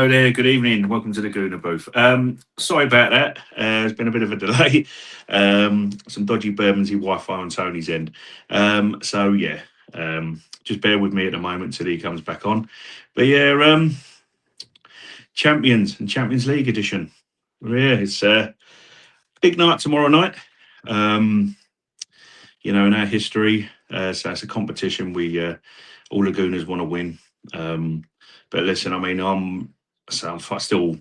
Hello there, good evening. Welcome to the Gooner booth. Sorry about that. There's been a bit of a delay. Some dodgy Bermondsey Wi-Fi on Tony's end. Just bear with me at the moment till he comes back on. But yeah, Champions and Champions League edition. Yeah, it's a big night tomorrow night. In our history, so it's a competition we all Lagooners want to win. But listen, I mean, I'm still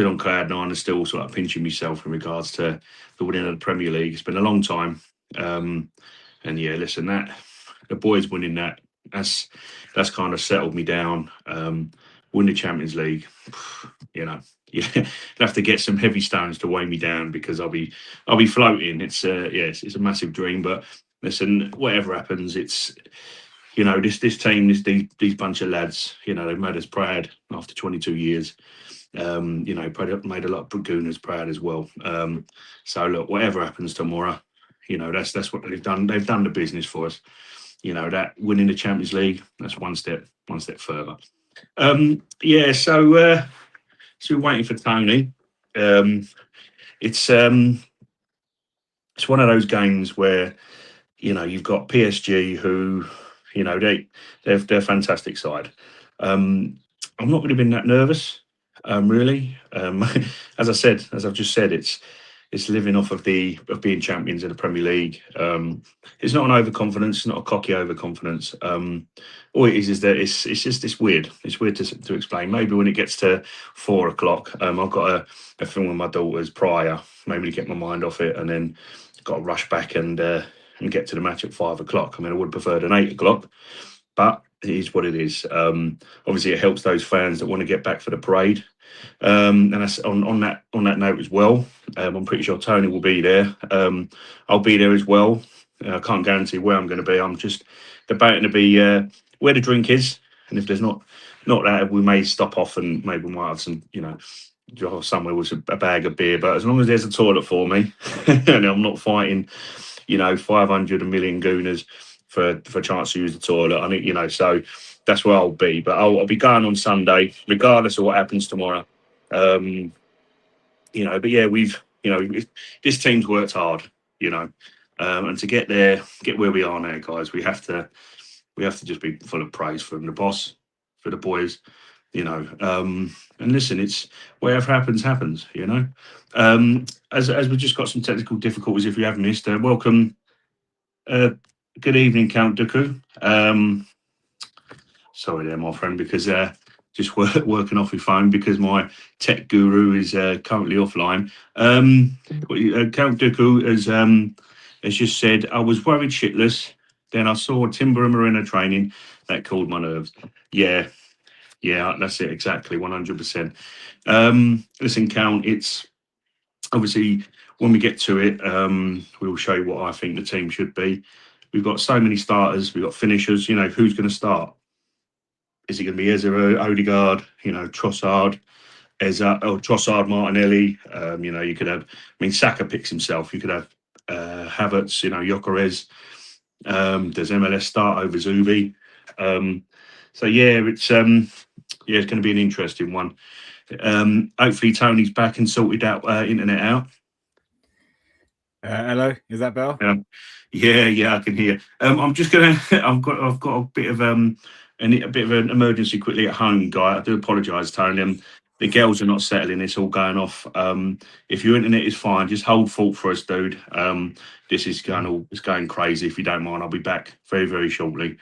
on cloud nine and still sort of pinching myself in regards to the winning of the Premier League. It's been a long time, and yeah, listen, that the boys winning that's kind of settled me down. Win the Champions League, yeah, I'll have to get some heavy stones to weigh me down because I'll be floating. It's a massive dream, but listen, whatever happens, it's. This team, these bunch of lads, they've made us proud after 22 years. Made a lot of Gooners proud as well. So look, whatever happens tomorrow, that's what they've done. They've done the business for us. That winning the Champions League, that's one step further. So we're waiting for Tony. It's one of those games where you've got PSG who. They're a fantastic side. I'm not really been that nervous, really. As I've just said, it's living off of being champions in the Premier League. It's not an overconfidence, it's not a cocky overconfidence. All it is that it's weird. It's weird to explain. Maybe when it gets to 4 o'clock, I've got a film with my daughters prior, maybe to get my mind off it, and then got to rush back and get to the match at 5 o'clock. I mean, I would have preferred an 8 o'clock, but it is what it is. Obviously, it helps those fans that want to get back for the parade. And that's on that note as well. I'm pretty sure Tony will be there. I'll be there as well. I can't guarantee where I'm going to be. I'm just debating to be where the drink is, and if there's not that, we may stop off and maybe we might have some, somewhere with a bag of beer. But as long as there's a toilet for me, and I'm not fighting. 500 million Gooners for a chance to use the toilet. I think, so that's where I'll be. But I'll be going on Sunday, regardless of what happens tomorrow. But yeah, this team's worked hard, and to get where we are now, guys, we have to just be full of praise from the boss, for the boys, and listen, it's whatever happens. As we've just got some technical difficulties, if you have missed, welcome. Good evening, Count Dooku. Sorry there, my friend, because just working off your phone because my tech guru is currently offline. Count Dooku has just said, I was worried shitless. Then I saw Timber and Marina training. That cooled my nerves. Yeah, that's it, exactly, 100%. Listen, Count, it's obviously when we get to it, we'll show you what I think the team should be. We've got so many starters, we've got finishers, who's going to start? Is it going to be Ezra, Odegaard, Trossard, Trossard, Martinelli? You could have, Saka picks himself. You could have Havertz, Gyökeres. Does MLS start over Zubi? So yeah, it's going to be an interesting one. Hopefully Tony's back and sorted out internet out. Hello, is that Bell? Yeah, I can hear. I'm just gonna. I've got a bit of an emergency quickly at home, Guy. I do apologise, Tony. The girls are not settling. It's all going off. If your internet is fine, just hold fort for us, dude. This is going crazy. If you don't mind, I'll be back very, very shortly.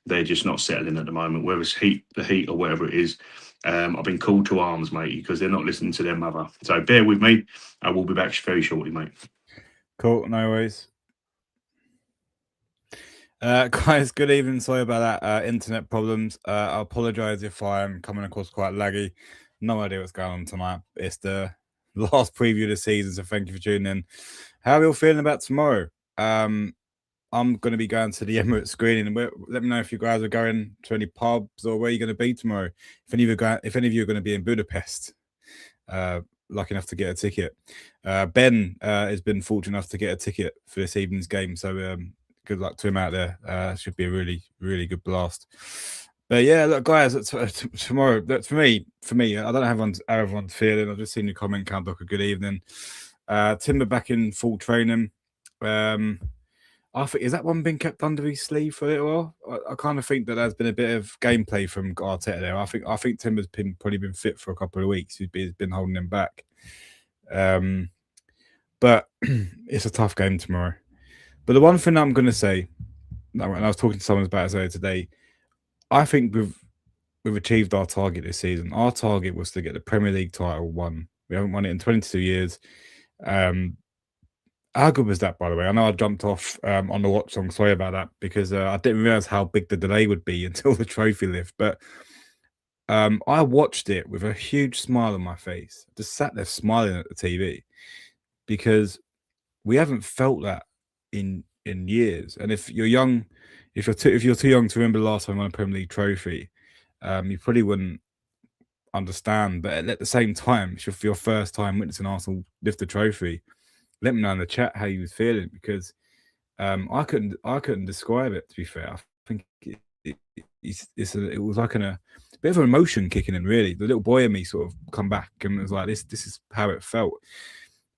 They're just not settling at the moment, whether it's the heat or whatever it is. I've been called to arms, mate, because they're not listening to their mother. So bear with me. I will be back very shortly, mate. Cool, no worries. Guys, good evening. Sorry about that internet problems. I apologise if I'm coming across quite laggy. No idea what's going on tonight. It's the last preview of the season, so thank you for tuning in. How are you all feeling about tomorrow? I'm going to be going to the Emirates screening. Let me know if you guys are going to any pubs or where you're going to be tomorrow. If any of you are going to be in Budapest, lucky enough to get a ticket. Ben has been fortunate enough to get a ticket for this evening's game, so good luck to him out there. Should be a really, really good blast. But yeah, look, guys, tomorrow. For me, I don't know how everyone's feeling. I've just seen your comment count. Doc, a good evening. Timber back in full training. I think, is that one been kept under his sleeve for a little while? I kind of think that there's been a bit of gameplay from Arteta there. I think Timber's probably been fit for a couple of weeks. He's been holding him back. But it's a tough game tomorrow. But the one thing I'm going to say, and I was talking to someone about it earlier today, I think we've achieved our target this season. Our target was to get the Premier League title won. We haven't won it in 22 years. How good was that, by the way? I know I jumped off on the watch song. Sorry about that, because I didn't realize how big the delay would be until the trophy lift. But I watched it with a huge smile on my face. Just sat there smiling at the TV, because we haven't felt that in years. And if you're young, if you're too young to remember the last time we won a Premier League trophy, you probably wouldn't understand. But at the same time, it's your first time witnessing Arsenal lift the trophy. Let me know in the chat how you was feeling, because I couldn't describe it, to be fair. I think it was like a bit of an emotion kicking in, really. The little boy in me sort of come back and was like, this is how it felt.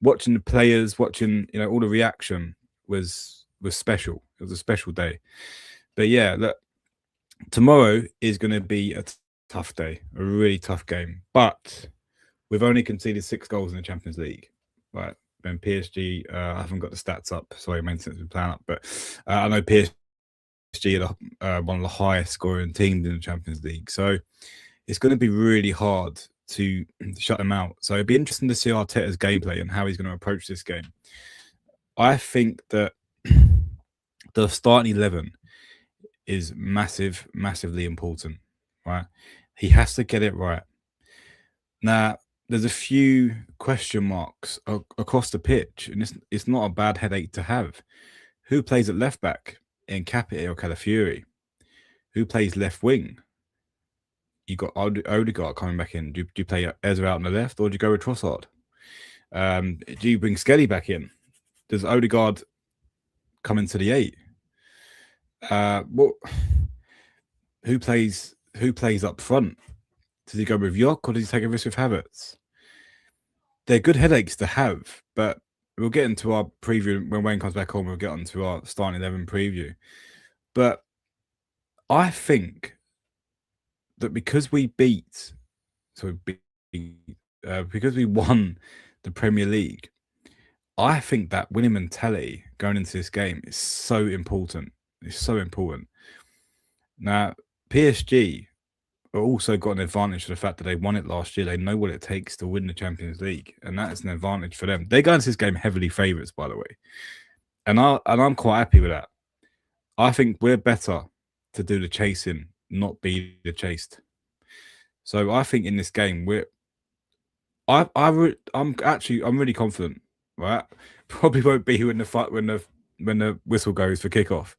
Watching the players, watching all the reaction was special. It was a special day. But yeah, look, tomorrow is going to be a tough day, a really tough game. But we've only conceded 6 goals in the Champions League, right? And PSG, I haven't got the stats up. Sorry, maintenance been playing up, but I know PSG are one of the highest scoring teams in the Champions League. So it's going to be really hard to shut them out. So it'd be interesting to see Arteta's gameplay and how he's going to approach this game. I think that the starting 11 is massively important, right? He has to get it right. Now, there's a few question marks across the pitch, and it's not a bad headache to have. Who plays at left back? Nketiah or Calafiori? Who plays left wing? You got Odegaard coming back in. Do you play Ezra out on the left, or do you go with Trossard? Do you bring Skelly back in? Does Odegaard come into the 8? Who plays up front? Does he go with York, or does he take a risk with Havertz? They're good headaches to have, but we'll get into our preview when Wayne comes back on. We'll get onto our starting 11 preview. But I think that because we won the Premier League, I think that winning mentality going into this game is so important. It's so important. Now, PSG also got an advantage to the fact that they won it last year. They know what it takes to win the Champions League, and that is an advantage for them. They go into this game heavily favourites, by the way, and I'm quite happy with that. I think we're better to do the chasing, not be the chased. So I think in this game I'm really confident. Right, probably won't be when the whistle goes for kickoff.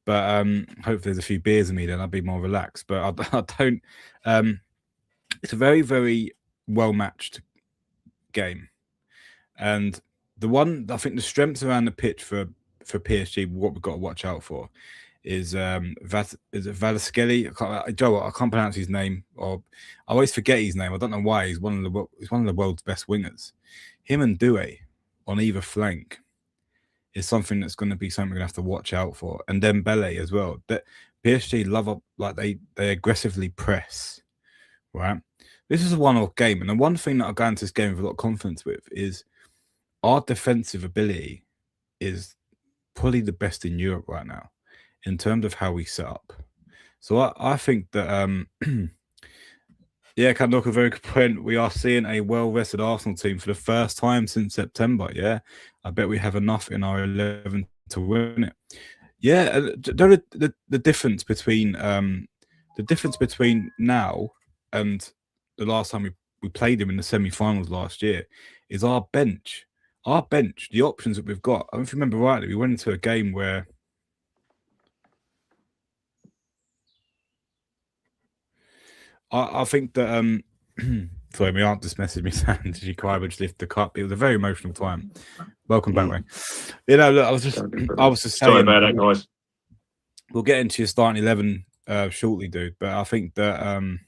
But hopefully there's a few beers in me, then I'll be more relaxed. But I don't. It's a very, very well-matched game. And I think the strengths around the pitch for PSG, what we've got to watch out for, is Vadaskelly. Joe, I can't pronounce his name, or I always forget his name. I don't know why. He's one of the world's best wingers. Him and Doué on either flank is something that's going to be something we're going to have to watch out for. And Dembélé as well. That PSG love up, like they aggressively press, right? This is a one-off game. And the one thing that I go into this game with a lot of confidence with is our defensive ability is probably the best in Europe right now in terms of how we set up. So I think that, yeah, Kandok, a very good point. We are seeing a well-rested Arsenal team for the first time since September, yeah? I bet we have enough in our 11 to win it. Yeah, the difference between now and the last time we played him in the semi-finals last year is our bench. Our bench, the options that we've got. I don't know if you remember rightly, we went into a game where I think that sorry, my aunt just messaged me saying, "Did you cry? But just lift the cup." It was a very emotional time. Welcome back, Wayne. Look, I was just saying, sorry about that, guys. We'll get into your starting 11 shortly, dude. But I think that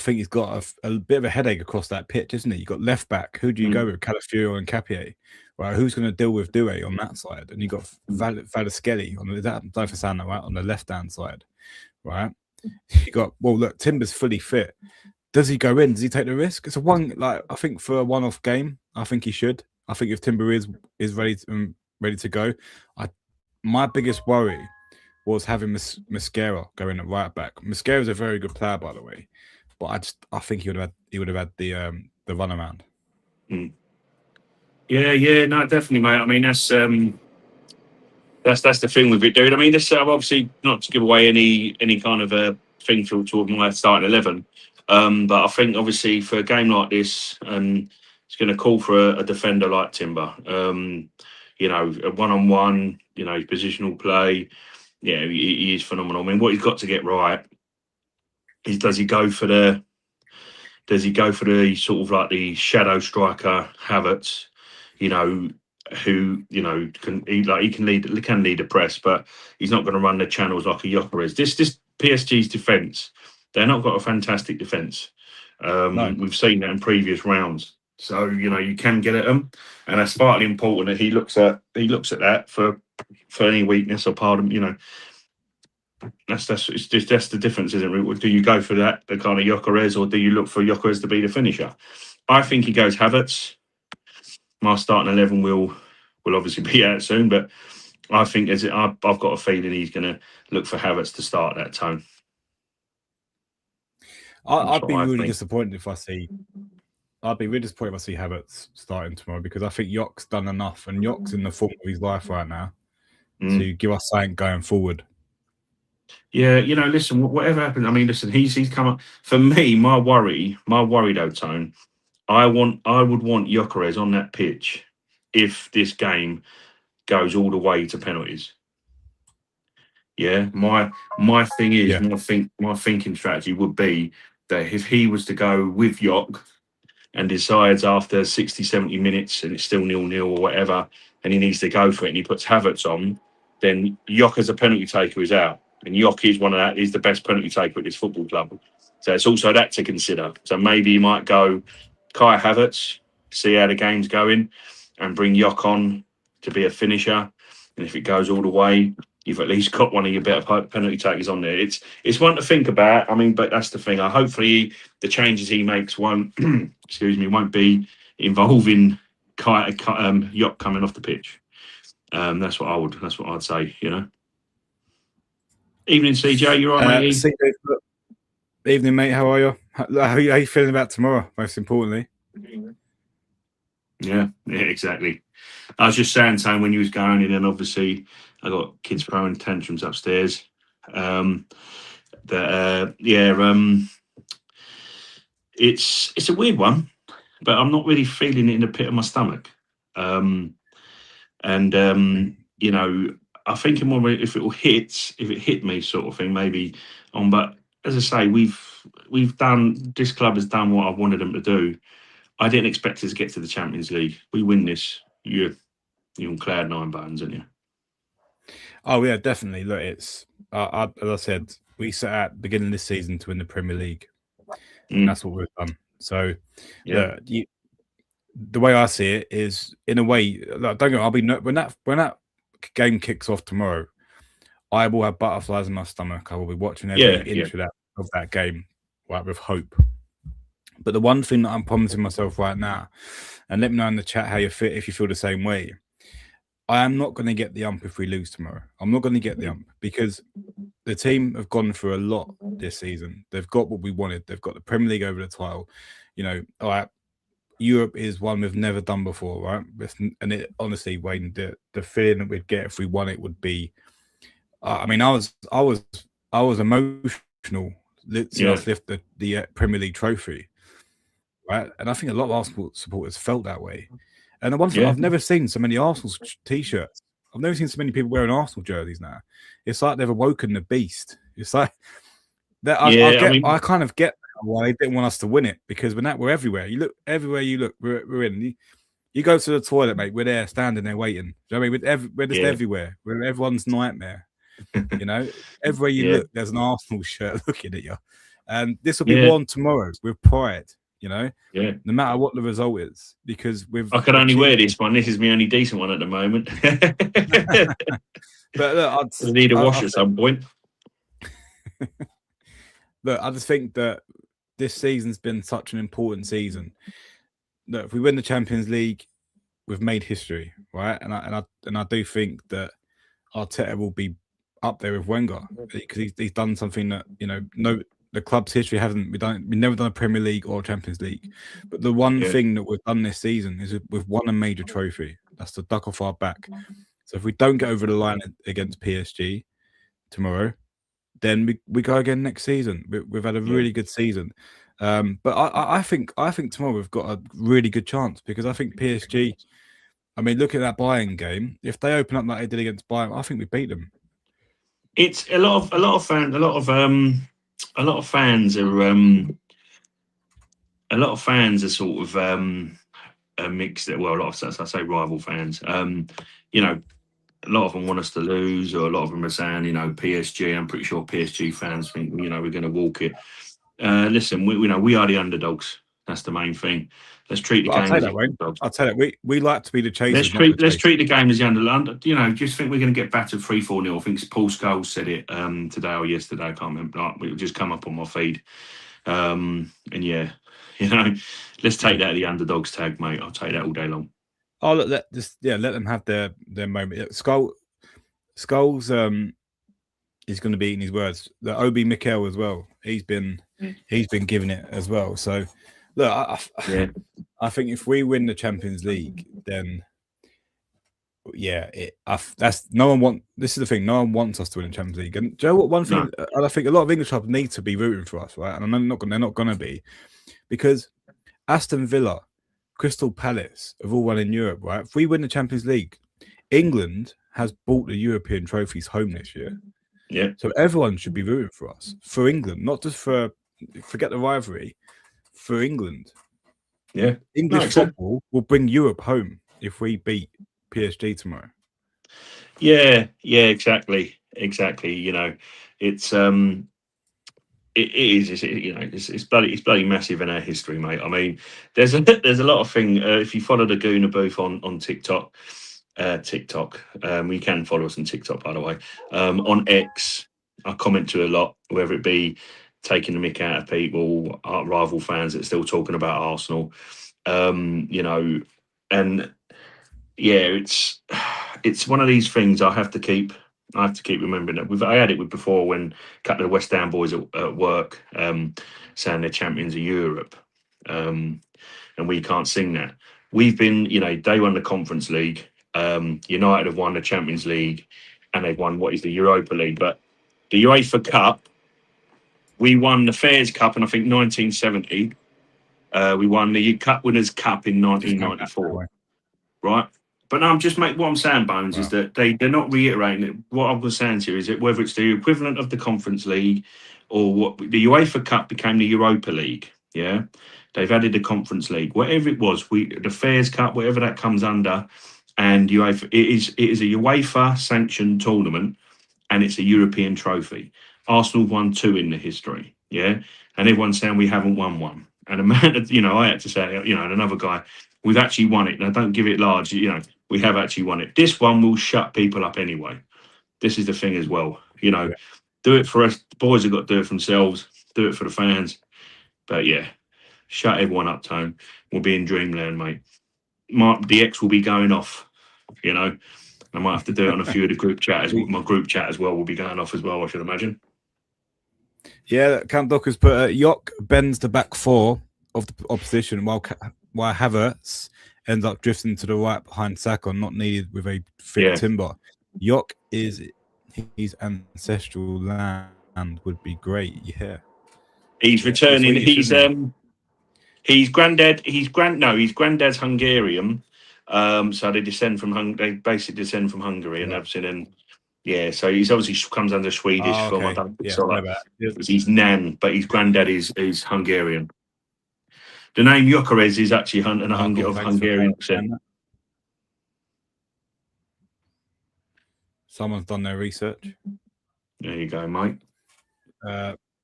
he's got a bit of a headache across that pitch, isn't he? You got left back. Who do you go with? Calafiori and Capier, right? Who's going to deal with Doué on that side? And you got Vadaskelly on the left hand side, right? You got look, Timber's fully fit. Does he go in? Does he take the risk? It's I think for a one-off game, I think he should. I think if Timber is ready to go, my biggest worry was having Mosquera go in at right back. Mosquera is a very good player, by the way, but I think he would have had the run around. Yeah, no, definitely, mate. I mean, that's the thing with it, dude. I mean, this obviously not to give away any kind of a thing toward my starting 11, but I think obviously for a game like this, it's going to call for a defender like Timber. You know, a one-on-one. You know, positional play. Yeah, he is phenomenal. I mean, what he's got to get right is does he go for the sort of like the shadow striker Havertz, you know, who can lead a press, but he's not going to run the channels like a Gyökeres. This PSG's defence, they're not got a fantastic defence. No. We've seen that in previous rounds. So you can get at them, and that's partly important that he looks at that for any weakness or pardon. That's the difference, isn't it? Do you go for the kind of Gyökeres, or do you look for Gyökeres to be the finisher? I think he goes Havertz. My starting 11 will obviously be out soon, but I think I've got a feeling he's going to look for Havertz to start that tone. I'd be really disappointed if I see Havertz starting tomorrow, because I think Jock's done enough, and Jock's in the form of his life right now to give us something going forward. Yeah, listen, whatever happens, I mean, listen, he's come up. For me, my worry though, Tone, I would want Gyökeres on that pitch if this game goes all the way to penalties. Yeah, my thing is, my thinking strategy would be that if he was to go with Jock and decides after 60, 70 minutes and it's still 0-0 or whatever, and he needs to go for it and he puts Havertz on, then Jock as a penalty taker is out. And Jock is is the best penalty taker at this football club. So it's also that to consider. So maybe you might go Kai Havertz, see how the game's going, and bring Jock on to be a finisher. And if it goes all the way, you've at least got one of your better penalty takers on there. It's one to think about. I mean, but that's the thing. Hopefully the changes he makes won't be involving Jock coming off the pitch. That's what I'd say. Evening, CJ. You're right, mate. CJ, evening, mate. How are you? How are you feeling about tomorrow? Most importantly. Yeah, exactly. I was just saying when you was going in, and obviously I got kids throwing tantrums upstairs. It's a weird one, but I'm not really feeling it in the pit of my stomach. I think more if it hit me, sort of thing, maybe on. But as I say, this club has done what I wanted them to do. I didn't expect us to get to the Champions League. We win this, you're on cloud nine bones, aren't you? Oh yeah, definitely. Look, it's as I said, we set out at the beginning of this season to win the Premier League, and that's what we've done. So, yeah, the way I see it is, in a way, don't get. I'll be when that game kicks off tomorrow, I will have butterflies in my stomach. I will be watching every inch of that game, right, with hope. But the one thing that I'm promising myself right now, and let me know in the chat how you feel, if you feel the same way, I am not going to get the ump if we lose tomorrow. I'm not going to get the ump, because the team have gone through a lot this season. They've got what we wanted. They've got the Premier League over the title. All right, Europe is one we've never done before, right? And it honestly, Wayne, the feeling that we'd get if we won it would be. I mean, I was emotional. Let's lift the Premier League trophy, right? And I think a lot of Arsenal supporters felt that way. And the one thing, I've never seen so many Arsenal t-shirts. I've never seen so many people wearing Arsenal jerseys now. It's like they've awoken the beast. It's like that. I kind of get why they didn't want us to win it, because we're everywhere. You look everywhere. You look, we're in. You go to the toilet, mate. We're there, standing there, waiting. Do you know what I mean? We're just everywhere. We're everyone's nightmare. You know, everywhere you Yeah. look, there's an Arsenal shirt looking at you, and this will be worn tomorrow with pride. You know, Yeah. no matter what the result is, because we've. I can only wear this one. This is my only decent one at the moment. But look, I need a wash at some point. Look, I just think that this season's been such an important season. That if we win the Champions League, we've made history, right? And I do think that Arteta will be up there with Wenger because he's done something that, you know, the club's history hasn't. We've never done a Premier League or a Champions League, but the one thing that we've done this season is we've won a major trophy. That's the duck off our back. So if we don't get over the line against PSG tomorrow, then we go again next season. We've had a really good season, but I think tomorrow we've got a really good chance because I think PSG. I mean, look at that Bayern game. If they open up like they did against Bayern, I think we beat them. It's a lot of fans are sort of mixed. Well, a lot of, I say, rival fans. You know, a lot of them want us to lose, or a lot of them are saying, you know, PSG. I'm pretty sure PSG fans think, you know, we're going to walk it. Listen, we are the underdogs. That's the main thing. Let's treat the game as the underdogs. I'll tell you, we like to be the chasers. Let's treat the game as the underdog. You know, just think we're going to get battered 3-4-0. I think Paul Scholes said it today or yesterday. I can't remember. Like, it just come up on my feed. And yeah, you know, let's take that the underdogs tag, mate. I'll take that all day long. Oh, look, let them have their moment. Scholes is going to be eating his words. The Obi Mikel as well. He's been giving it as well. So look, I think if we win the Champions League, then that's no one want. This is the thing. No one wants us to win the Champions League. And do you know what? One thing, I think a lot of English clubs need to be rooting for us, right? And they're not going to be, because Aston Villa, Crystal Palace have all won in Europe, right? If we win the Champions League, England has brought the European trophies home this year. Yeah. So everyone should be rooting for us, for England, not just forget the rivalry, for England. Yeah. English football will bring Europe home if we beat PSG tomorrow. Yeah, exactly. You know, it's it's bloody massive in our history, mate. I mean, there's a lot of thing. If you follow the Gooner booth on TikTok, you can follow us on TikTok, by the way. On X, I comment to a lot, whether it be taking the mick out of people, our rival fans that are still talking about Arsenal. You know, and yeah, it's one of these things I have to keep remembering that. I had it before when a couple of West Ham boys at work saying they're champions of Europe, and we can't sing that. We've been, you know, they won the Conference League. United have won the Champions League, and they've won what is the Europa League. But the UEFA Cup, we won the Fairs Cup in, I think, 1970. We won the Cup Winners' Cup in 1994. Right? But no, what I'm saying, Bones, is that they're not reiterating it. What I was saying to you is that whether it's the equivalent of the Conference League or what the UEFA Cup became the Europa League, yeah? They've added the Conference League. Whatever it was, the Fairs Cup, whatever that comes under, and UEFA, it is a UEFA sanctioned tournament, and it's a European trophy. Arsenal won 2 in the history, yeah? And everyone's saying we haven't won one. And a man, you know, I had to say, you know, and another guy, we've actually won it. Now, don't give it large, you know, we have actually won it. This one will shut people up anyway. This is the thing as well. You know, do it for us. The boys have got to do it for themselves. Do it for the fans. But yeah, shut everyone up, Tone. We'll be in dreamland, mate. The X will be going off, you know. I might have to do it on a few of the group chats. My group chat as well will be going off as well, I should imagine. Yeah, Count Docker's put Yok bends the back 4 of the opposition while Havertz ends up drifting to the right behind Saka, not needed with a fit timber. Yok is his ancestral land would be great. Yeah, he's returning. He's granddad's Hungarian. So they descend from They basically descend from Hungary and everything. And yeah, so he's obviously comes under Swedish from. I don't think so. He's Nan, but his granddad is Hungarian. The name Gyökeres is actually of Hungarian descent. Someone's done their research. There you go, mate.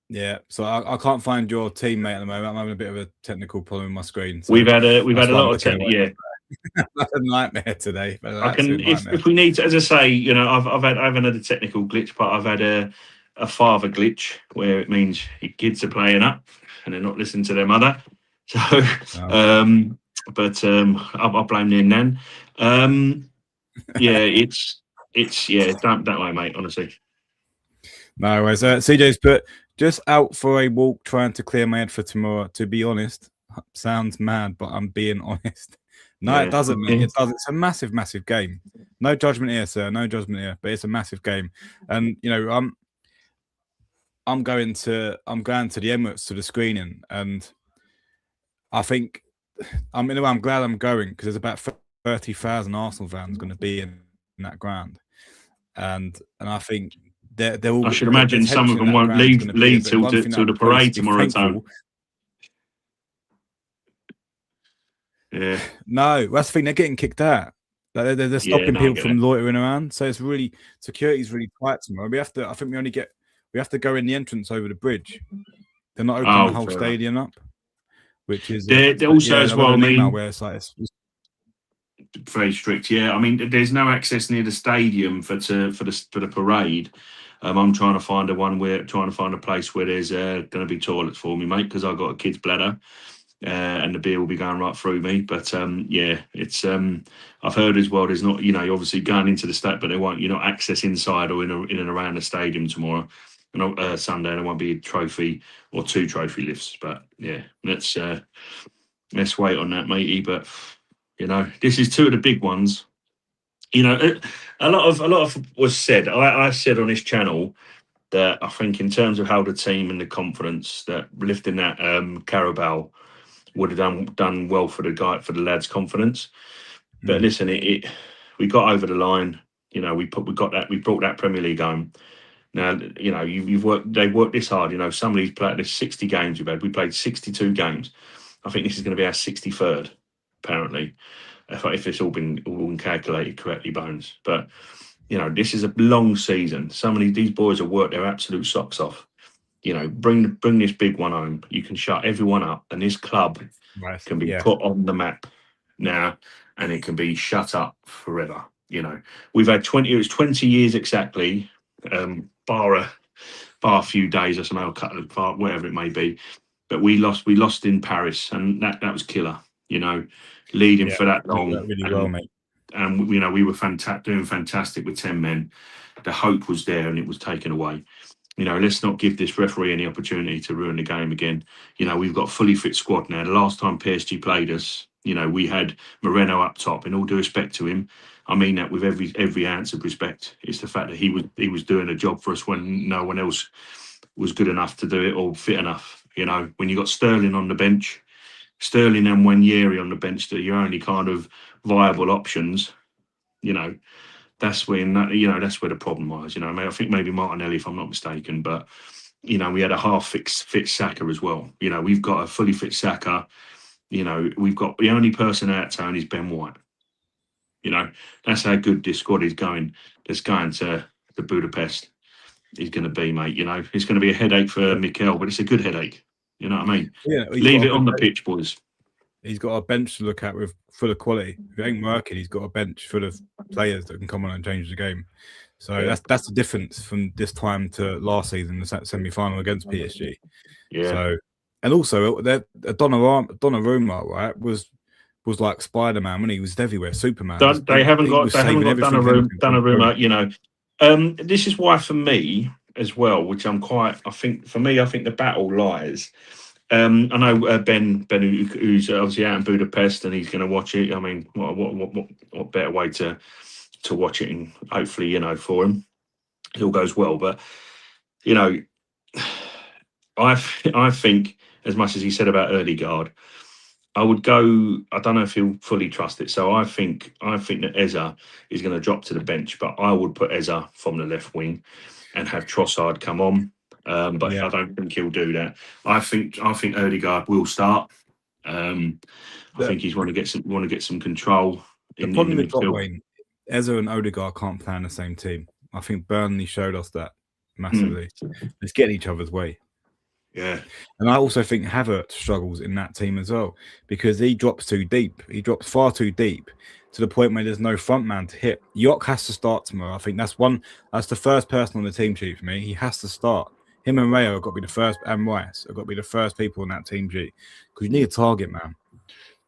Yeah, so I can't find your teammate at the moment. I'm having a bit of a technical problem with my screen. So We've had a lot of yeah. That's a nightmare today. I can if we need to, as I say, you know, I haven't had a technical glitch, but I've had a father glitch where it means kids are playing up and they're not listening to their mother. So, I'll blame their nan. Yeah, it's that way, mate. Honestly. No worries. CJ's put just out for a walk, trying to clear my head for tomorrow. To be honest, sounds mad, but I'm being honest. No, it doesn't, mate. It does. It's a massive, massive game. No judgment here, sir. No judgment here. But it's a massive game, and you know, I'm going to the Emirates to the screening, and I think I'm glad I'm going because there's about 30,000 Arsenal fans going to be in that ground, and I think they're all. I should imagine some of them won't leave till the parade tomorrow. Yeah. No, that's the thing. They're getting kicked out. Like they're stopping people from loitering around. So it's really security's really tight tomorrow. I think we have to go in the entrance over the bridge. They're not opening the whole stadium up, which is they're also as well. I mean, where it's like it's very strict. Yeah, I mean, there's no access near the stadium for the parade. I'm trying to find a place where there's going to be toilets for me, mate, because I've got a kid's bladder. And the beer will be going right through me. But yeah, it's I've heard as well. There's not, you know, obviously going into the state, but you're not access inside or in and around the stadium tomorrow. And Sunday there won't be a trophy or 2 trophy lifts. But yeah, let's wait on that, matey. But you know, this is 2 of the big ones. You know, a lot of was said. I said on this channel that I think in terms of how the team and the confidence that lifting that Carabao would have done well for the lads' confidence. But listen, we got over the line. You know, we brought that Premier League home. Now, you know, they've worked this hard. You know, some of these played. There's 60 games we've had. We played 62 games. I think this is going to be our 63rd, apparently, if it's all been calculated correctly, Bones. But you know, this is a long season. Some of these boys have worked their absolute socks off. You know, bring this big one home. You can shut everyone up, and this club can be put on the map now, and it can be shut up forever. You know, we've had 20 years exactly, bar a few days or something, whatever it may be. But we lost in Paris, and that was killer. You know, leading for that long, really well, mate. And you know, we were doing fantastic with 10 men. The hope was there, and it was taken away. You know, let's not give this referee any opportunity to ruin the game again. You know, we've got a fully fit squad now. The last time PSG played us, you know, we had Moreno up top. In all due respect to him, I mean that with every ounce of respect. It's the fact that he was doing a job for us when no one else was good enough to do it or fit enough. You know, when you got Sterling on the bench, Sterling and Wanyeri on the bench, that your only kind of viable options, you know. That's where the problem was. You know, I think maybe Martinelli, if I'm not mistaken, but you know, we had a half fit Saka as well. You know, we've got a fully fit Saka. You know, we've got the only person out of town is Ben White. You know, that's how good this squad is going. That's going to Budapest. Is going to be, mate. You know, it's going to be a headache for Mikel, but it's a good headache. You know what I mean? Yeah, leave it on the pitch, boys. He's got a bench to look at full of quality. If it ain't working, he's got a bench full of players that can come on and change the game. So that's the difference from this time to last season, the semi-final against PSG. Yeah. So, and also Donnarumma, right, was like Spider-Man when he was everywhere, Superman. They haven't got Donnarumma. You know, this is why for me as well, which I think the battle lies. I know Ben, who's obviously out in Budapest, and he's going to watch it. I mean, what better way to watch it? And hopefully, you know, for him, it all goes well. But you know, I think as much as he said about Ødegaard, I would go. I don't know if he'll fully trust it. So I think that Eza is going to drop to the bench, but I would put Eza from the left wing and have Trossard come on. But I don't think he'll do that. I think Ødegaard will start. I think he's want to get some control. The problem with Wayne, Eza and Ødegaard can't play on the same team. I think Burnley showed us that. massively. Let's get in each other's way. Yeah. And I also think Havertz struggles in that team as well, because he drops too deep. He drops far too deep to the point where there's no front man to hit. York has to start tomorrow. I think that's the first person on the team sheet for me. He has to start. Him and Rayo have got to be the first, and Rice have got to be the first people on that team sheet, because you need a target man.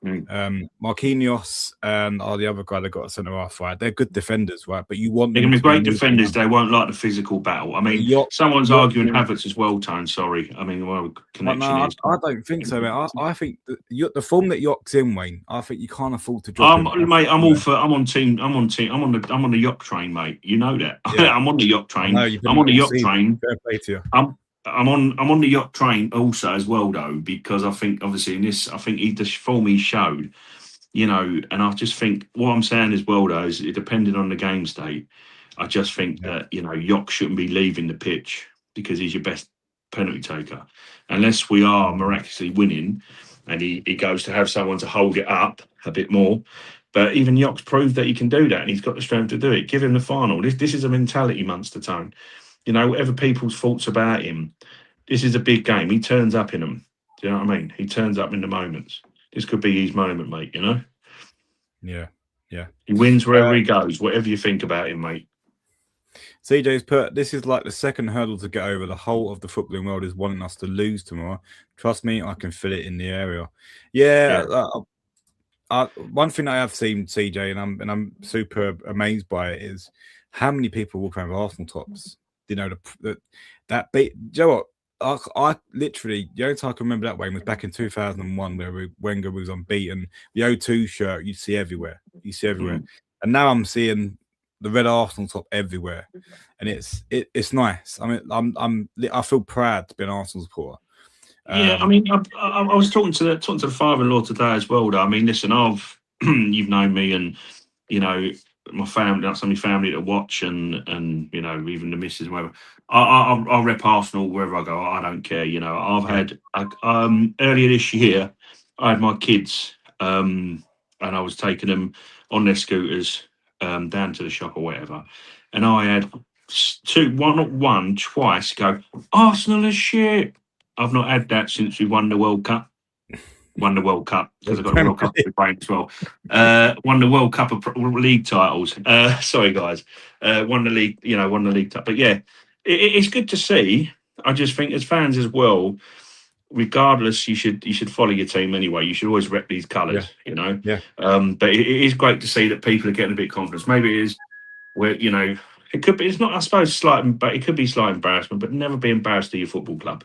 Marquinhos and the other guy that got a centre half, right? They're good defenders, right? But you want they're them going to be great be defenders. They won't like the physical battle. I mean, someone's arguing Havertz as well, Tone. Sorry. I mean, well, connection is. I don't think so, man. I think the form that York's in, Wayne. I think you can't afford to drop him. Mate, I'm all for. I'm on the York train, mate. You know that. Yeah. I'm on the York train. I'm on the York train. Fair play to you. I'm on the York train also as well, though, because I think obviously in this, I think the form he showed. You know, and I just think what I'm saying as well, though, is depending on the game state, I just think that, you know, York shouldn't be leaving the pitch because he's your best penalty taker. Unless we are miraculously winning and he goes to have someone to hold it up a bit more. But even York's proved that he can do that and he's got the strength to do it. Give him the final. This is a mentality monster, Tone. You know, whatever people's thoughts about him, this is a big game. He turns up in them. Do you know what I mean? He turns up in the moments. This could be his moment, mate, you know? Yeah. He wins wherever he goes, whatever you think about him, mate. CJ's put, this is like the second hurdle to get over. The whole of the footballing world is wanting us to lose tomorrow. Trust me, I can feel it in the area. One thing I have seen, CJ, and I'm super amazed by it, is how many people walk around with Arsenal tops. You know, that beat. Do you know what? I literally, the only time I can remember that way was back in 2001, where Wenger was unbeaten. The O2 shirt you see everywhere. And now I'm seeing the red Arsenal top everywhere, and it's nice. I mean, I feel proud to be an Arsenal supporter. I mean, I was talking to the father-in-law today as well. Though. I mean, listen, you've known me, and you know my family, some of my family that watch, and you know even the missus and whatever. I'll rep Arsenal wherever I go. I don't care. You know, I've had earlier this year, I had my kids, and I was taking them on their scooters down to the shop or whatever, and I had twice go, Arsenal is shit. I've not had that since we won the World Cup. Won the World Cup because I got the World Cup in brain as well. Won the World Cup of league titles. Sorry, guys. Won the league. You know, won the league. But yeah, it's good to see. I just think as fans as well, regardless, you should follow your team anyway. You should always rep these colours. You know. Yeah. But it is great to see that people are getting a bit of confidence. Maybe it is where you know it could be. It's not. I suppose slight, but it could be slight embarrassment. But never be embarrassed to your football club.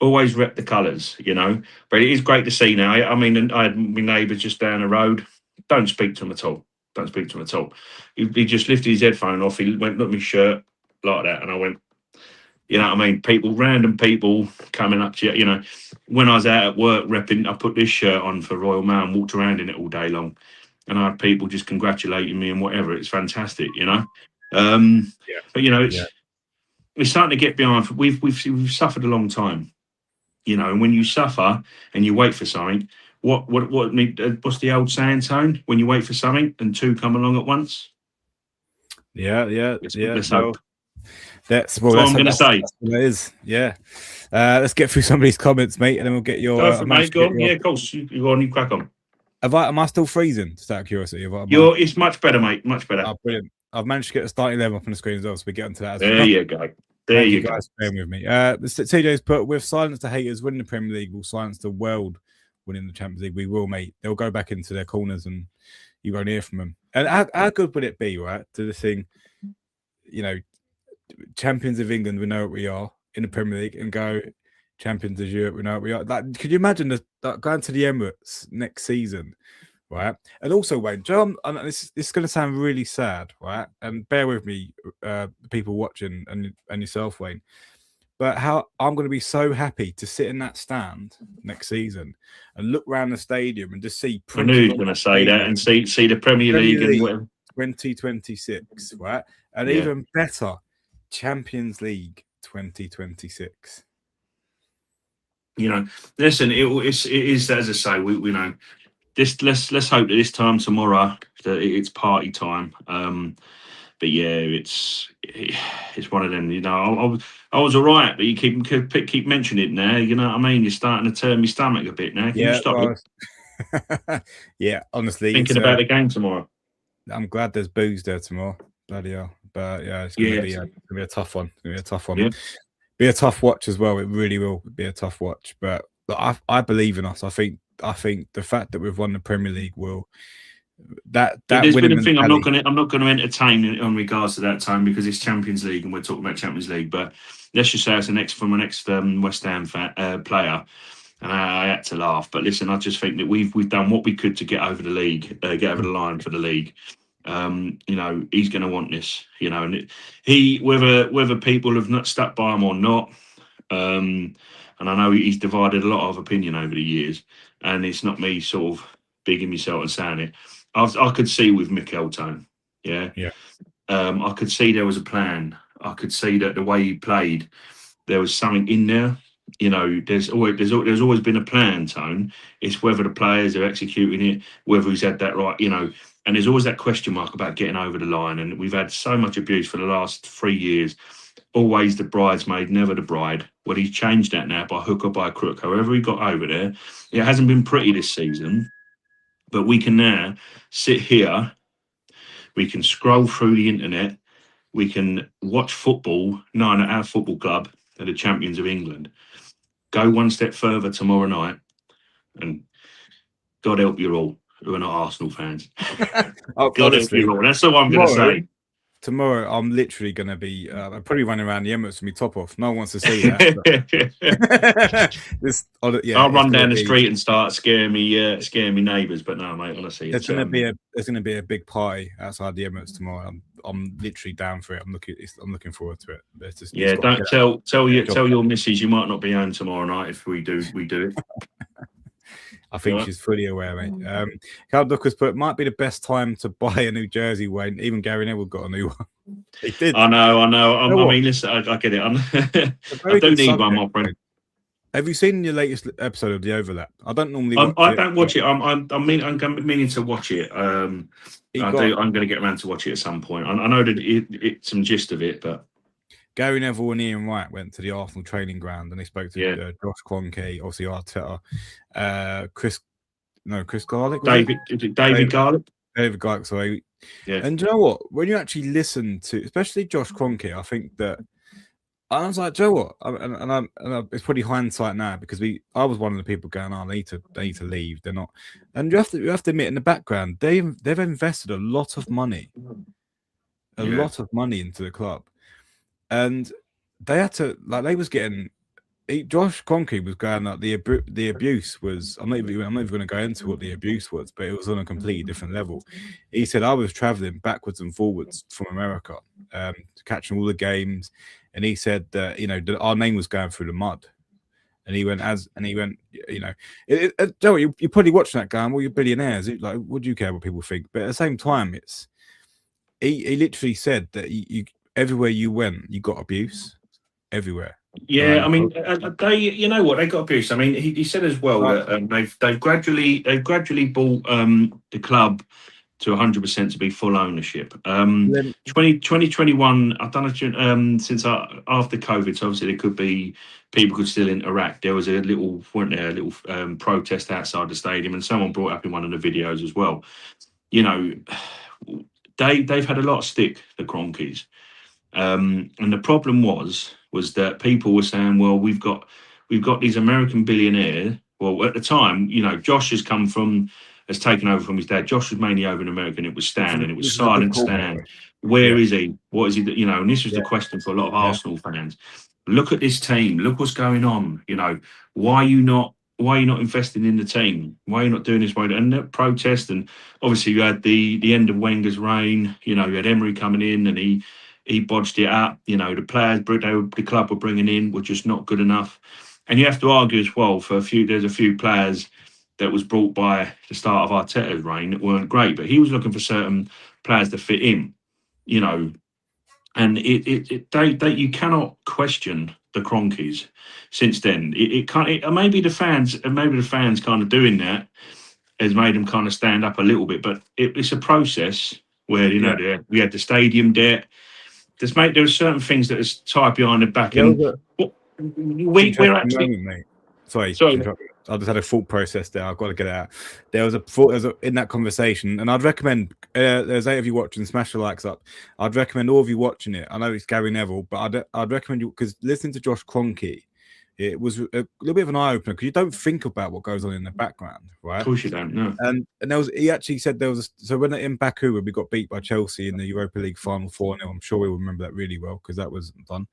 Always rep the colours, you know. But it is great to see now. I mean, I had my neighbours just down the road. Don't speak to him at all. He just lifted his headphone off. He went, look at my shirt like that. And I went, you know what I mean? Random people coming up to you. You know, when I was out at work repping, I put this shirt on for Royal Mail and walked around in it all day long. And I had people just congratulating me and whatever. It's fantastic, you know. But, you know, it's starting to get behind. We've suffered a long time. You know, and when you suffer and you wait for something, what's the old saying, Tone? When you wait for something and two come along at once. Let's hope. That's what I'm going to say. That's what it is. Yeah. Let's get through some of these comments, mate, and then we'll get your. Mate, go on. Yeah, of course. You go on. You crack on. Am I still freezing? Just out of curiosity. It's much better, mate. Much better. Oh, brilliant. I've managed to get the starting 11 up on the screen as well, so we get onto that. There you go. There you go. Guys bearing with me. TJ's put, with silence the haters winning the Premier League, will silence the world winning the Champions League. We will, mate. They'll go back into their corners and you won't hear from them. And how good would it be, right, to the thing, you know, champions of England, we know what we are in the Premier League, and go champions of Europe, we know what we are. Like, could you imagine going to the Emirates next season? Right, and also, Wayne, John, and this is going to sound really sad, right? And bear with me, people watching, and yourself, Wayne. But how I'm going to be so happy to sit in that stand next season and look around the stadium and just see. I knew you were going to say that, and see the Premier League and 2026, right? And even better, Champions League 2026. You know, listen, it is as I say, we know. Let's hope that this time tomorrow that it's party time. but yeah, it's one of them. You know, I was all right, but you keep mentioning it now. You know what I mean? You're starting to turn my stomach a bit now. Can you Yeah, stop well, yeah, honestly, thinking about the game tomorrow? I'm glad there's booze there tomorrow. Bloody hell. But yeah, it's gonna be a tough one. It's gonna be a tough one. Yeah. Be a tough watch as well. It really will be a tough watch. But I believe in us. I think the fact that we've won the Premier League will that There's winning been a thing I'm mentality. not gonna entertain in regards to that time because it's Champions League and we're talking about Champions League. But let's just say it's from an next West Ham player, and I had to laugh. But listen, I just think that we've done what we could to get over the league, get over the line for the league. You know, he's going to want this. You know, and whether people have not stuck by him or not. And I know he's divided a lot of opinion over the years, and it's not me sort of bigging myself and saying it. I could see with Mikel Tone, yeah. I could see there was a plan. I could see that the way he played, there was something in there. You know, there's always been a plan, Tone. It's whether the players are executing it, whether he's had that right. You know, and there's always that question mark about getting over the line. And we've had so much abuse for the last 3 years. Always the bridesmaid, never the bride. Well, he's changed that now by hook or by crook. However he got over there, it hasn't been pretty this season. But we can now sit here, we can scroll through the internet, we can watch football, knowing that our football club are the champions of England. Go one step further tomorrow night, and God help you all who are not Arsenal fans. God help you all. That's all I'm going to say. Tomorrow, I'm literally going to be probably running around the Emirates with my top off. No one wants to see that. I'll run down the street and start scaring me neighbours. But no, mate, honestly, there's going to be a big party outside the Emirates tomorrow. I'm literally down for it. I'm looking forward to it. Just, don't tell your missus you might not be home tomorrow night if we do it. I think she's fully aware, mate. Carl Duckers put, might be the best time to buy a new jersey, Wayne. Even Gary Neville got a new one. He did. I know. I mean, listen, I get it. I don't need one, my friend. Have you seen your latest episode of The Overlap? I don't normally watch it. I'm meaning to watch it. I'm going to get around to watch it at some point. I know that it's some gist of it, but Gary Neville and Ian Wright went to the Arsenal training ground and they spoke to Josh Kroenke, obviously Arteta, Chris Garlick. David Garlick? David Garlick, sorry. Yeah. And do you know what? When you actually listen to, especially Josh Kroenke, I think that I was like, do you know what? And it's probably hindsight now because I was one of the people going, oh, they need to leave. They're not. And you have to admit, in the background, they've invested a lot of money, lot of money into the club. And they had to, like, they was getting. Josh Kroenke was going like the abuse was. I'm not even going to go into what the abuse was, but it was on a completely different level. He said I was traveling backwards and forwards from America, catching all the games, and he said that our name was going through the mud. And he went, Joe, you're probably watching that going, well, you're billionaires. Like, what do you care what people think? But at the same time, he literally said that everywhere you went, you got abuse everywhere. Yeah, I mean, they got abuse. I mean, he said as well that they've gradually bought the club to 100% to be full ownership. 2021, I don't know, since after COVID, so obviously there could be people could still interact. There was a little protest outside the stadium, and someone brought up in one of the videos as well. You know, they've had a lot of stick, the Kroenkes. And the problem was that people were saying, well, we've got these American billionaires. Well, at the time, Josh has taken over from his dad. Josh was mainly over in America, and it was Stan, and it was silent Stan. Where is he? What is he? And this was the question for a lot of Arsenal fans. Look at this team. Look what's going on. Why are you not investing in the team? Why are you not doing this? And that protest, and obviously you had the end of Wenger's reign. You had Emery coming in, and he bodged it up. The players the club were bringing in were just not good enough. And you have to argue as well there's a few players that was brought by the start of Arteta's reign that weren't great, but he was looking for certain players to fit in, and you cannot question the Kroenkes since then. Maybe the fans kind of doing that has made them kind of stand up a little bit, but it's a process where we had the stadium debt. There were certain things that was tied behind the back, and we're actually. Moment, mate. Sorry. Sorry. I just had a thought process there. I've got to get it out. There was a thought in that conversation, and I'd recommend there's 8 of you watching. Smash the likes up. I'd recommend all of you watching it. I know it's Gary Neville, but I'd recommend you, because listening to Josh Kroenke, it was a little bit of an eye opener, because you don't think about what goes on in the background, right? Of course you don't. No. And he actually said so when in Baku, when we got beat by Chelsea in the Europa League final 4-0, I'm sure we will remember that really well, because that was done.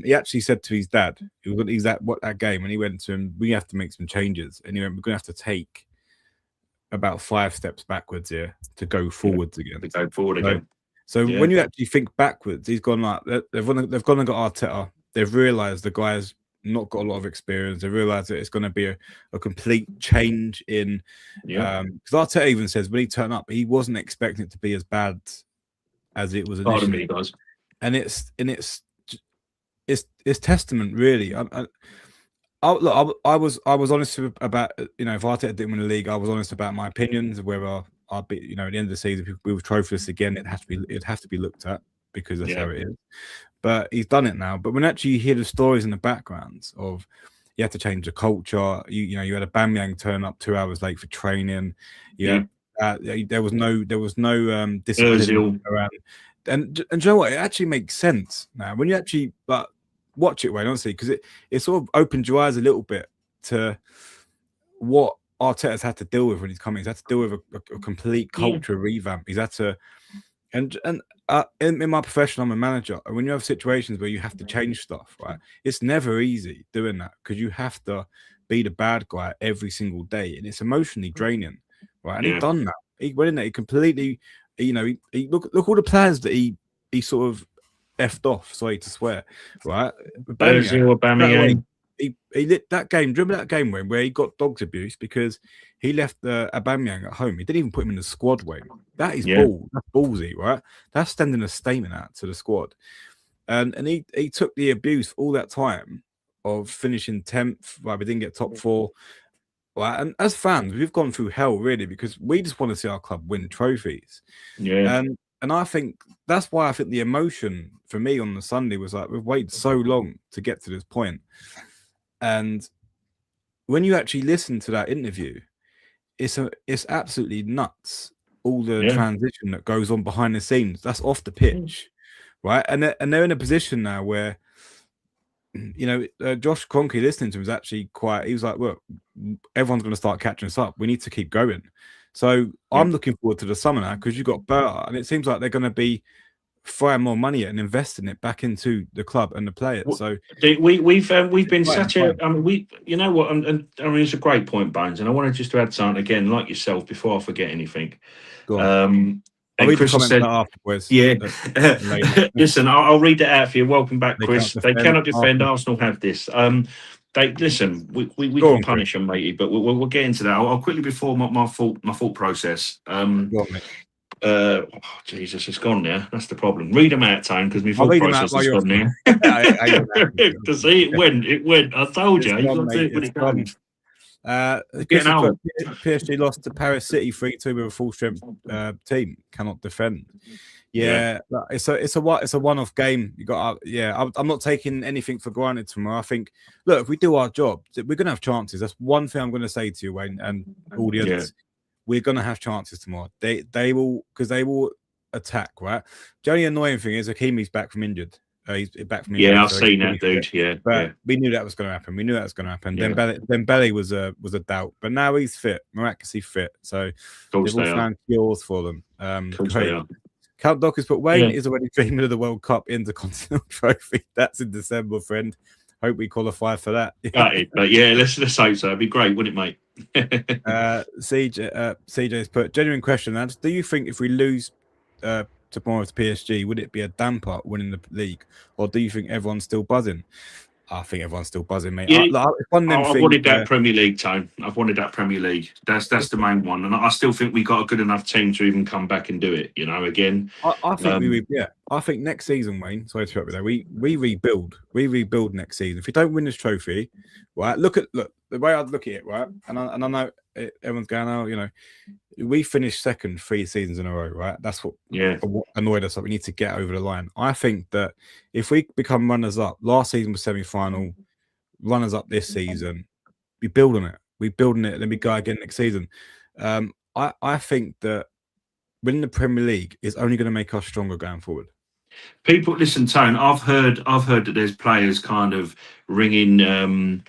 He actually said to his dad, he's at that game, and he went to him, we have to make some changes, and he went, we're going to have to take about 5 steps backwards here to go forwards again. To go forward again. So when you actually think backwards, he's gone like they've gone and got Arteta. They've realised the guy's not got a lot of experience. They realise that it's going to be a complete change in. Because Arteta even says when he turned up, he wasn't expecting it to be as bad as it was initially. And it's testament, really. I was honest about, if Arteta didn't win the league, I was honest about my opinions of whether I'd be, at the end of the season, if we were trophyless again, it'd have to be looked at, because that's how it is. But he's done it now. But when actually you hear the stories in the backgrounds of you have to change the culture, you had a Aubameyang turn up 2 hours late for training. There was no discipline around. And you know what? It actually makes sense now when you actually watch it, Wayne, honestly, because it sort of opened your eyes a little bit to what Arteta's had to deal with when he's coming. He's had to deal with a complete culture revamp. He's had to, and in my profession, I'm a manager, and when you have situations where you have to change stuff, right, it's never easy doing that, because you have to be the bad guy every single day, and it's emotionally draining, right? And he's done that. He went in there, he completely, he look all the plans that he sort of effed off. Sorry to swear, right? Aubameyang. He lit that game. Do you remember that game where he got dogs abuse because he left Aubameyang at home? He didn't even put him in the squad, Wayne. That is that's ballsy, right? That's sending a statement out to the squad. And he took the abuse all that time of finishing 10th, right? We didn't get top 4. Right? And as fans, we've gone through hell, really, because we just want to see our club win trophies. Yeah. And I think that's why I think the emotion for me on the Sunday was like, we've waited so long to get to this point. And when you actually listen to that interview, it's absolutely nuts. All the transition that goes on behind the scenes, that's off the pitch, right? And they're in a position now where, Josh Kroenke, listening to him, was actually quite. He was like, "Look, everyone's going to start catching us up. We need to keep going." So I'm looking forward to the summer now, because you got better, and it seems like they're going to be throwing more money and investing it back into the club and the players. So we've been such a. I mean, you know what? And I mean, it's a great point, Bones. And I wanted just to add something again, like yourself, before I forget anything. Go on. I'll read Chris the said, afterwards. Listen, I'll read that out for you. Welcome back, Chris. They cannot defend. Arsenal have this. We can punish them, matey, but we'll get into that. I'll quickly, before my thought process. Jesus, it's gone now. That's the problem. Read them out, Tone, because my thought process is gone now. To see, it went. I told you. You've got to do it when it comes. PSG lost to Paris City 3-2 with a full strength team. Cannot defend. It's a one-off game. You got I'm not taking anything for granted tomorrow. I think, look, if we do our job, we're gonna have chances. That's one thing I'm gonna say to you, Wayne, and audience. We're gonna have chances tomorrow. They will, because they will attack, right? The only annoying thing is Hakimi's back from injured. He's back from injured. I've seen that, dude. But we knew that was going to happen. Dembélé was a doubt, but now he's fit, miraculously fit. So they've all found cures for them. Count Dockers, but Wayne is already dreaming of the World Cup Intercontinental Trophy. That's in December, friend. Hope we qualify for that. But let's hope so. It'd be great, wouldn't it, mate? CJ's put genuine question, lads. Do you think if we lose tomorrow to PSG, would it be a damper winning the league, or do you think everyone's still buzzing? I think everyone's still buzzing, mate. I've wanted that Premier League, Tone. I've wanted that Premier League. That's the main one, and I still think we got a good enough team to even come back and do it. Again. I think I think next season, Wayne. Sorry to interrupt you there. We rebuild. We rebuild next season. If we don't win this trophy, right? Look the way I'd look at it, right? And I know everyone's going, oh, you know, we finished second 3 seasons in a row, right? That's what annoyed us. Like, we need to get over the line. I think that if we become runners up, last season was semi-final, runners up this season, we build on it. We build on it, then we go again next season. I think that winning the Premier League is only going to make us stronger going forward. People, listen, Tone. I've heard that there's players kind of ringing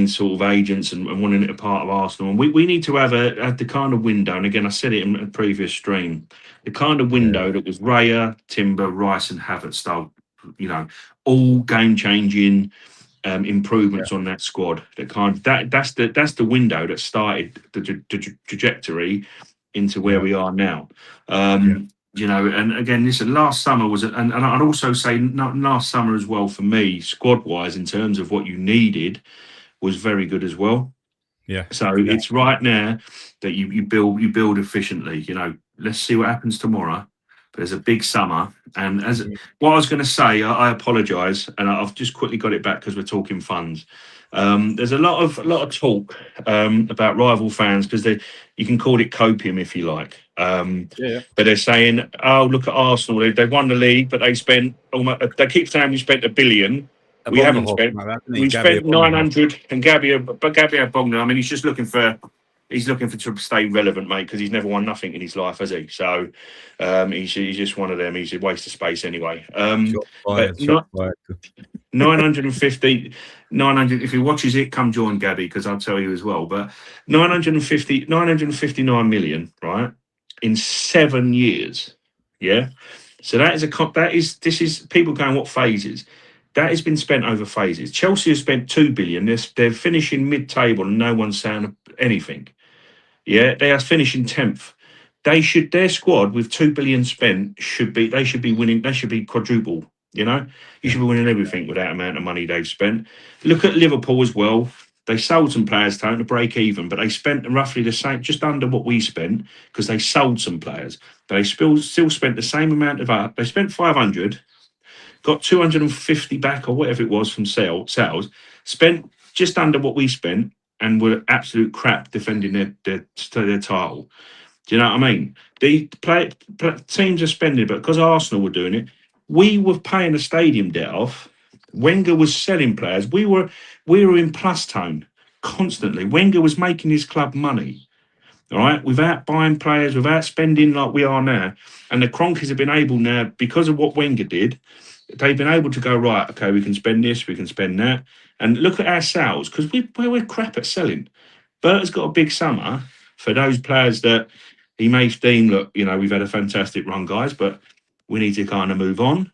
sort of agents and wanting it a part of Arsenal. And we need to have the kind of window. And again, I said it in a previous stream. The kind of window that was Raya, Timber, Rice, and Havertz style. You know, all game changing improvements on that squad. That's the window that started the trajectory into where we are now. You know, and again, listen, last summer was, and I'd also say last summer as well for me, squad wise, in terms of what you needed, was very good as well. Yeah. So it's right now that you build efficiently. You know, let's see what happens tomorrow. There's a big summer, and as what I was going to say, I apologise, and I've just quickly got it back because we're talking funds. There's a lot of talk about rival fans because you can call it copium if you like. But they're saying, "Oh, look at Arsenal. They won the league, but they spent almost." They keep saying we spent $1 billion. We haven't spent. We spent 900, and Gabby Bogner. I mean, he's just looking for. He's looking for to stay relevant, mate, because he's never won nothing in his life, has he? So he's just one of them. He's a waste of space anyway. But 950, 900. If he watches it, come join Gabby because I'll tell you as well. But 959 million, right, in 7 years. Yeah. So this is people going, what phases? That has been spent over phases. Chelsea has spent 2 billion. They're finishing mid-table and no one's saying anything. Yeah, they are finishing 10th. Their squad with 2 billion spent they should be winning. They should be quadruple. You know, you should be winning everything with that amount of money they've spent. Look at Liverpool as well. They sold some players to break even, but they spent roughly the same, just under what we spent, because they sold some players. But they still spent the same amount of. They spent 500, got 250 back or whatever it was from sales. Spent just under what we spent, and were absolute crap defending their title. Do you know what I mean? The teams are spending, but because Arsenal were doing it, we were paying a stadium debt off. Wenger was selling players. We were in plus tone constantly. Wenger was making his club money, all right, without buying players, without spending like we are now. And the Kroenkes have been able now, because of what Wenger did, they've been able to go, right, okay, we can spend this, we can spend that. And look at our sales, because we're crap at selling. Bert's got a big summer for those players that he may deem, look, you know, we've had a fantastic run, guys, but we need to kind of move on.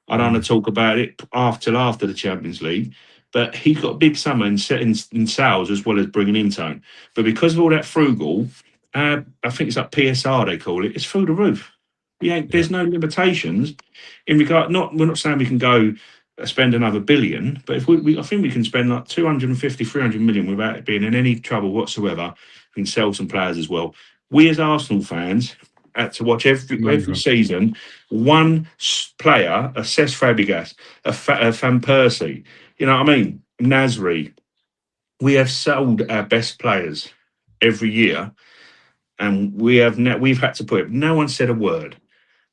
I don't want to talk about it after the Champions League, but he's got a big summer in sales as well as bringing in tone. But because of all that frugal, I think it's like PSR they call it, it's through the roof. There's no limitations in regard. We're not saying we can go spend another billion, but if I think we can spend like 250, 300 million without it being in any trouble whatsoever. We can sell some players as well. We as Arsenal fans had to watch every season one player, a Cesc Fabregas, a Van Persie. You know what I mean? Nasri. We have sold our best players every year, and we've had to put it. No one said a word.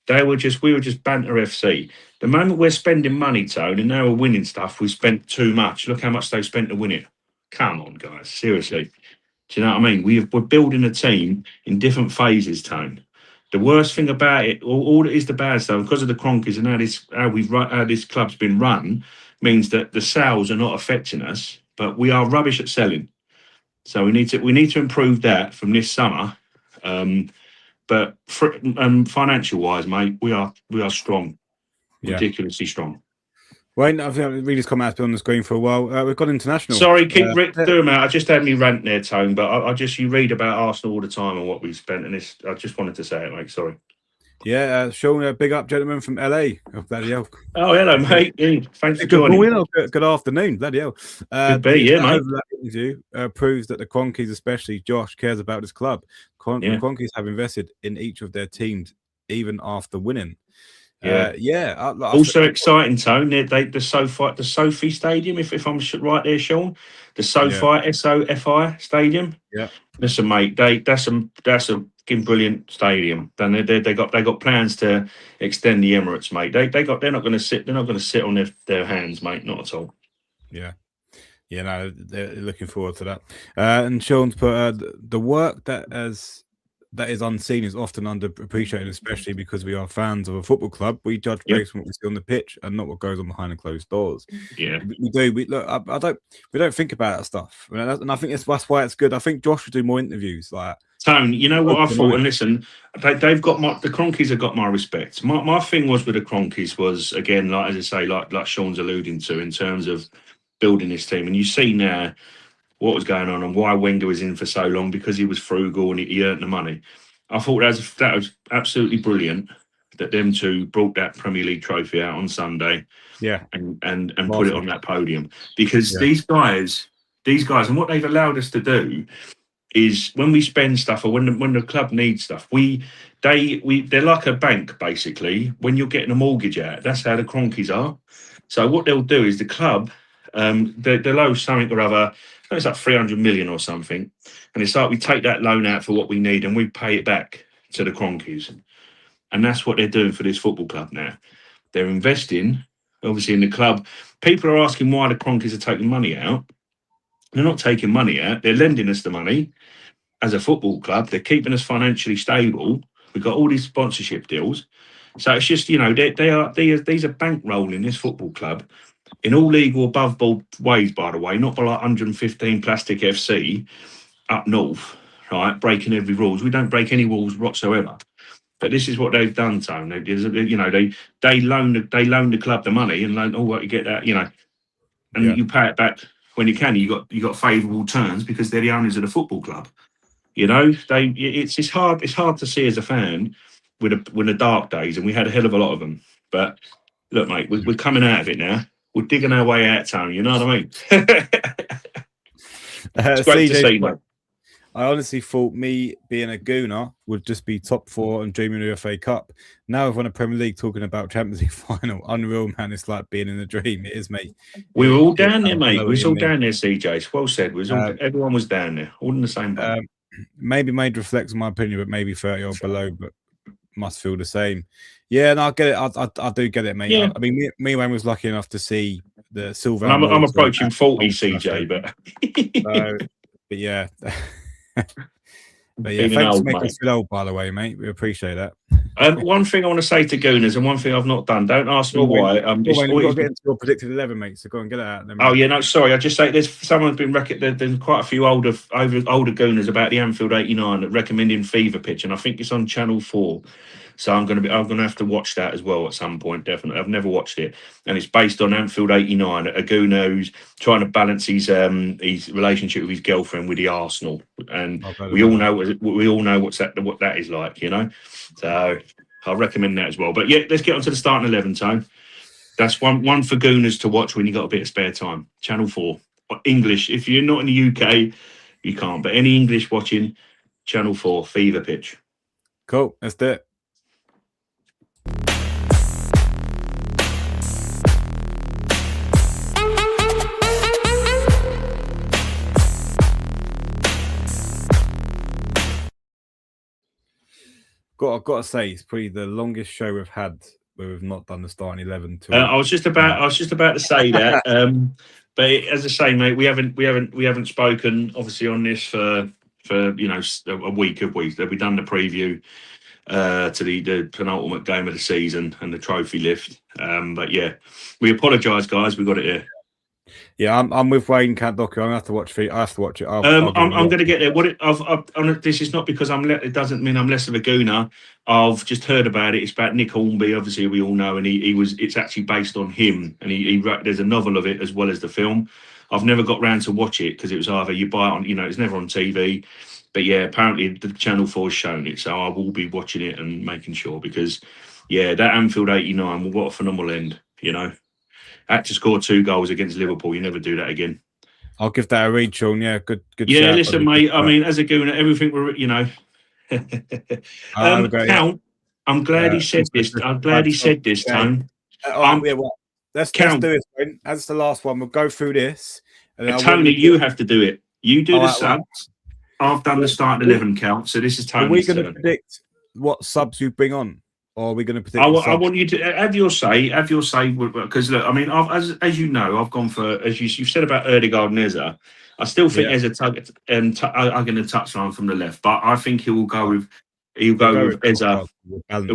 We were just banter FC. The moment we're spending money, Tone, and now we're winning stuff, we spent too much. Look how much they spent to win it. Come on, guys, seriously. Do you know what I mean? We're building a team in different phases, Tone. The worst thing about it, all that is the bad stuff, because of the Kroenkes and how this club's been run, means that the sales are not affecting us, but we are rubbish at selling. So we need to improve that from this summer. But financial wise, mate, we are strong, ridiculously strong. Wayne, I think Reader's comment has been on the screen for a while. We've got international. Sorry, keep doing that. I just had me rant there, Tone, but you read about Arsenal all the time and what we spent, and I just wanted to say it, mate. Sorry. Yeah, Sean, big up, gentleman from LA. Oh, bloody hell. Oh, hello, mate. Thanks for joining. Good morning or good afternoon, bloody hell. Could be, yeah, mate. That interview proves that the Kroenkes, especially Josh, cares about this club. The Kroenkes have invested in each of their teams, even after winning. Also exciting, Tone. The SoFi Stadium. If I'm right there, Sean, the SoFi SOFI Stadium. Yeah. Listen, mate. That's a brilliant stadium. Then they got plans to extend the Emirates, mate. They're not going to sit. They're not going to sit on their hands, mate. Not at all. Yeah. Yeah, no, they're looking forward to that. And Sean's put the work that is unseen is often underappreciated, especially because we are fans of a football club. We judge based on what we see on the pitch and not what goes on behind the closed doors. Yeah, we do. We don't think about that stuff, and I think that's why it's good. I think Josh should do more interviews. Like Tone, you know what I thought, and listen, they've got the Cronkies have got my respect. My thing was with the Cronkies was, again, like as I say, like Sean's alluding to, in terms of building this team, and you see now what was going on and why Wenger was in for so long, because he was frugal and he earned the money. I thought that was absolutely brilliant that them two brought that Premier League trophy out on Sunday, and put it on that podium, because these guys, and what they've allowed us to do is, when we spend stuff, or when the club needs stuff, they're like a bank, basically. When you're getting a mortgage out, that's how the Cronkies are. So what they'll do is, the club, they'll owe something or other. I think it's like 300 million or something, and it's like we take that loan out for what we need and we pay it back to the Cronkies, and that's what they're doing for this football club now. They're investing, obviously, in the club. People are asking why the Cronkies are taking money out. They're not taking money out. They're lending us the money as a football club. They're keeping us financially stable. We've got all these sponsorship deals. So it's just, these are bankrolling this football club in all legal above board ways, by the way, not by like 115 Plastic FC up north, right? Breaking every rules. We don't break any rules whatsoever. But this is what they've done, Tone. They loan the club the money and you get that, and you pay it back when you can. You got favourable terms because they're the owners of the football club. It's hard to see as a fan with the dark days, and we had a hell of a lot of them. But look, mate, we're coming out of it now. We're digging our way out, Tony. You know what I mean? It's great to see, mate. I honestly thought me being a Gooner would just be top 4 and dreaming of the FA Cup. Now we've won a Premier League, talking about Champions League final. Unreal, man. It's like being in a dream. It is, mate. We were all down there, mate. We were all down there, CJ. Well said. Everyone was down there, all in the same boat. Maybe made reflects on my opinion, but maybe 30 or below, but must feel the same. Yeah, no, I get it. I do get it, mate. Yeah. I mean, me and Wayne was lucky enough to see the silver. I'm approaching 40, CJ, but but yeah. But yeah, thanks for making us feel old, by the way, mate. We appreciate that. One thing I want to say to Gooners, and one thing I've not done, don't ask me why. You've got to get into your predicted 11, mate, so go and get it out. Oh, yeah, no, sorry. I just say there's quite a few older Gooners about the Anfield 89 recommending Fever Pitch, and I think it's on Channel 4. So I'm going to have to watch that as well at some point, definitely. I've never watched it, and it's based on Anfield 89, a Gooner who's trying to balance his relationship with his girlfriend with the Arsenal, and we all know what that is like, So I'll recommend that as well. But yeah, let's get on to the starting 11, Tone. That's one for Gooners to watch when you got a bit of spare time. Channel 4, English. If you're not in the UK, you can't. But any English watching, Channel 4, Fever Pitch. Cool. Let's do it. I've got to say, it's probably the longest show we've had where we've not done the starting 11. I was just about to say that, but as I say, mate, we haven't spoken obviously on this for a week of weeks. We've done the preview to the penultimate game of the season and the trophy lift. But yeah, we apologise, guys. We got it here. Yeah, I'm with Wayne Candocker. I have to watch it. I'm going to get there. This is not because it doesn't mean I'm less of a Gooner. I've just heard about it. It's about Nick Hornby, obviously we all know, and it's actually based on him, and he there's a novel of it as well as the film. I've never got round to watch it because it was either you buy it on, it's never on TV. But yeah, apparently the Channel 4 has shown it, so I will be watching it and making sure, because yeah, that Anfield 89, what a phenomenal end, Had to score 2 goals against Liverpool. You never do that again. I'll give that a read, Sean. Yeah, good. Yeah, listen, mate. I mean, as a Gooner, everything we're, I'm glad he said this. I'm glad he said this, Tone. Let's do this. Wayne. As the last one, we'll go through this. And then Tony, you have to do it. You do the subs. I've done the starting 11 count, so this is Tony's turn. Are we going to predict what subs you bring on? Or are we going to predict? I want you to have your say. Have your say, because look, I mean, as you know, I've gone for, as you've said about Ødegaard and Eze. I still think Eze are going to touchline from the left, but I think he will go with Eze. He'll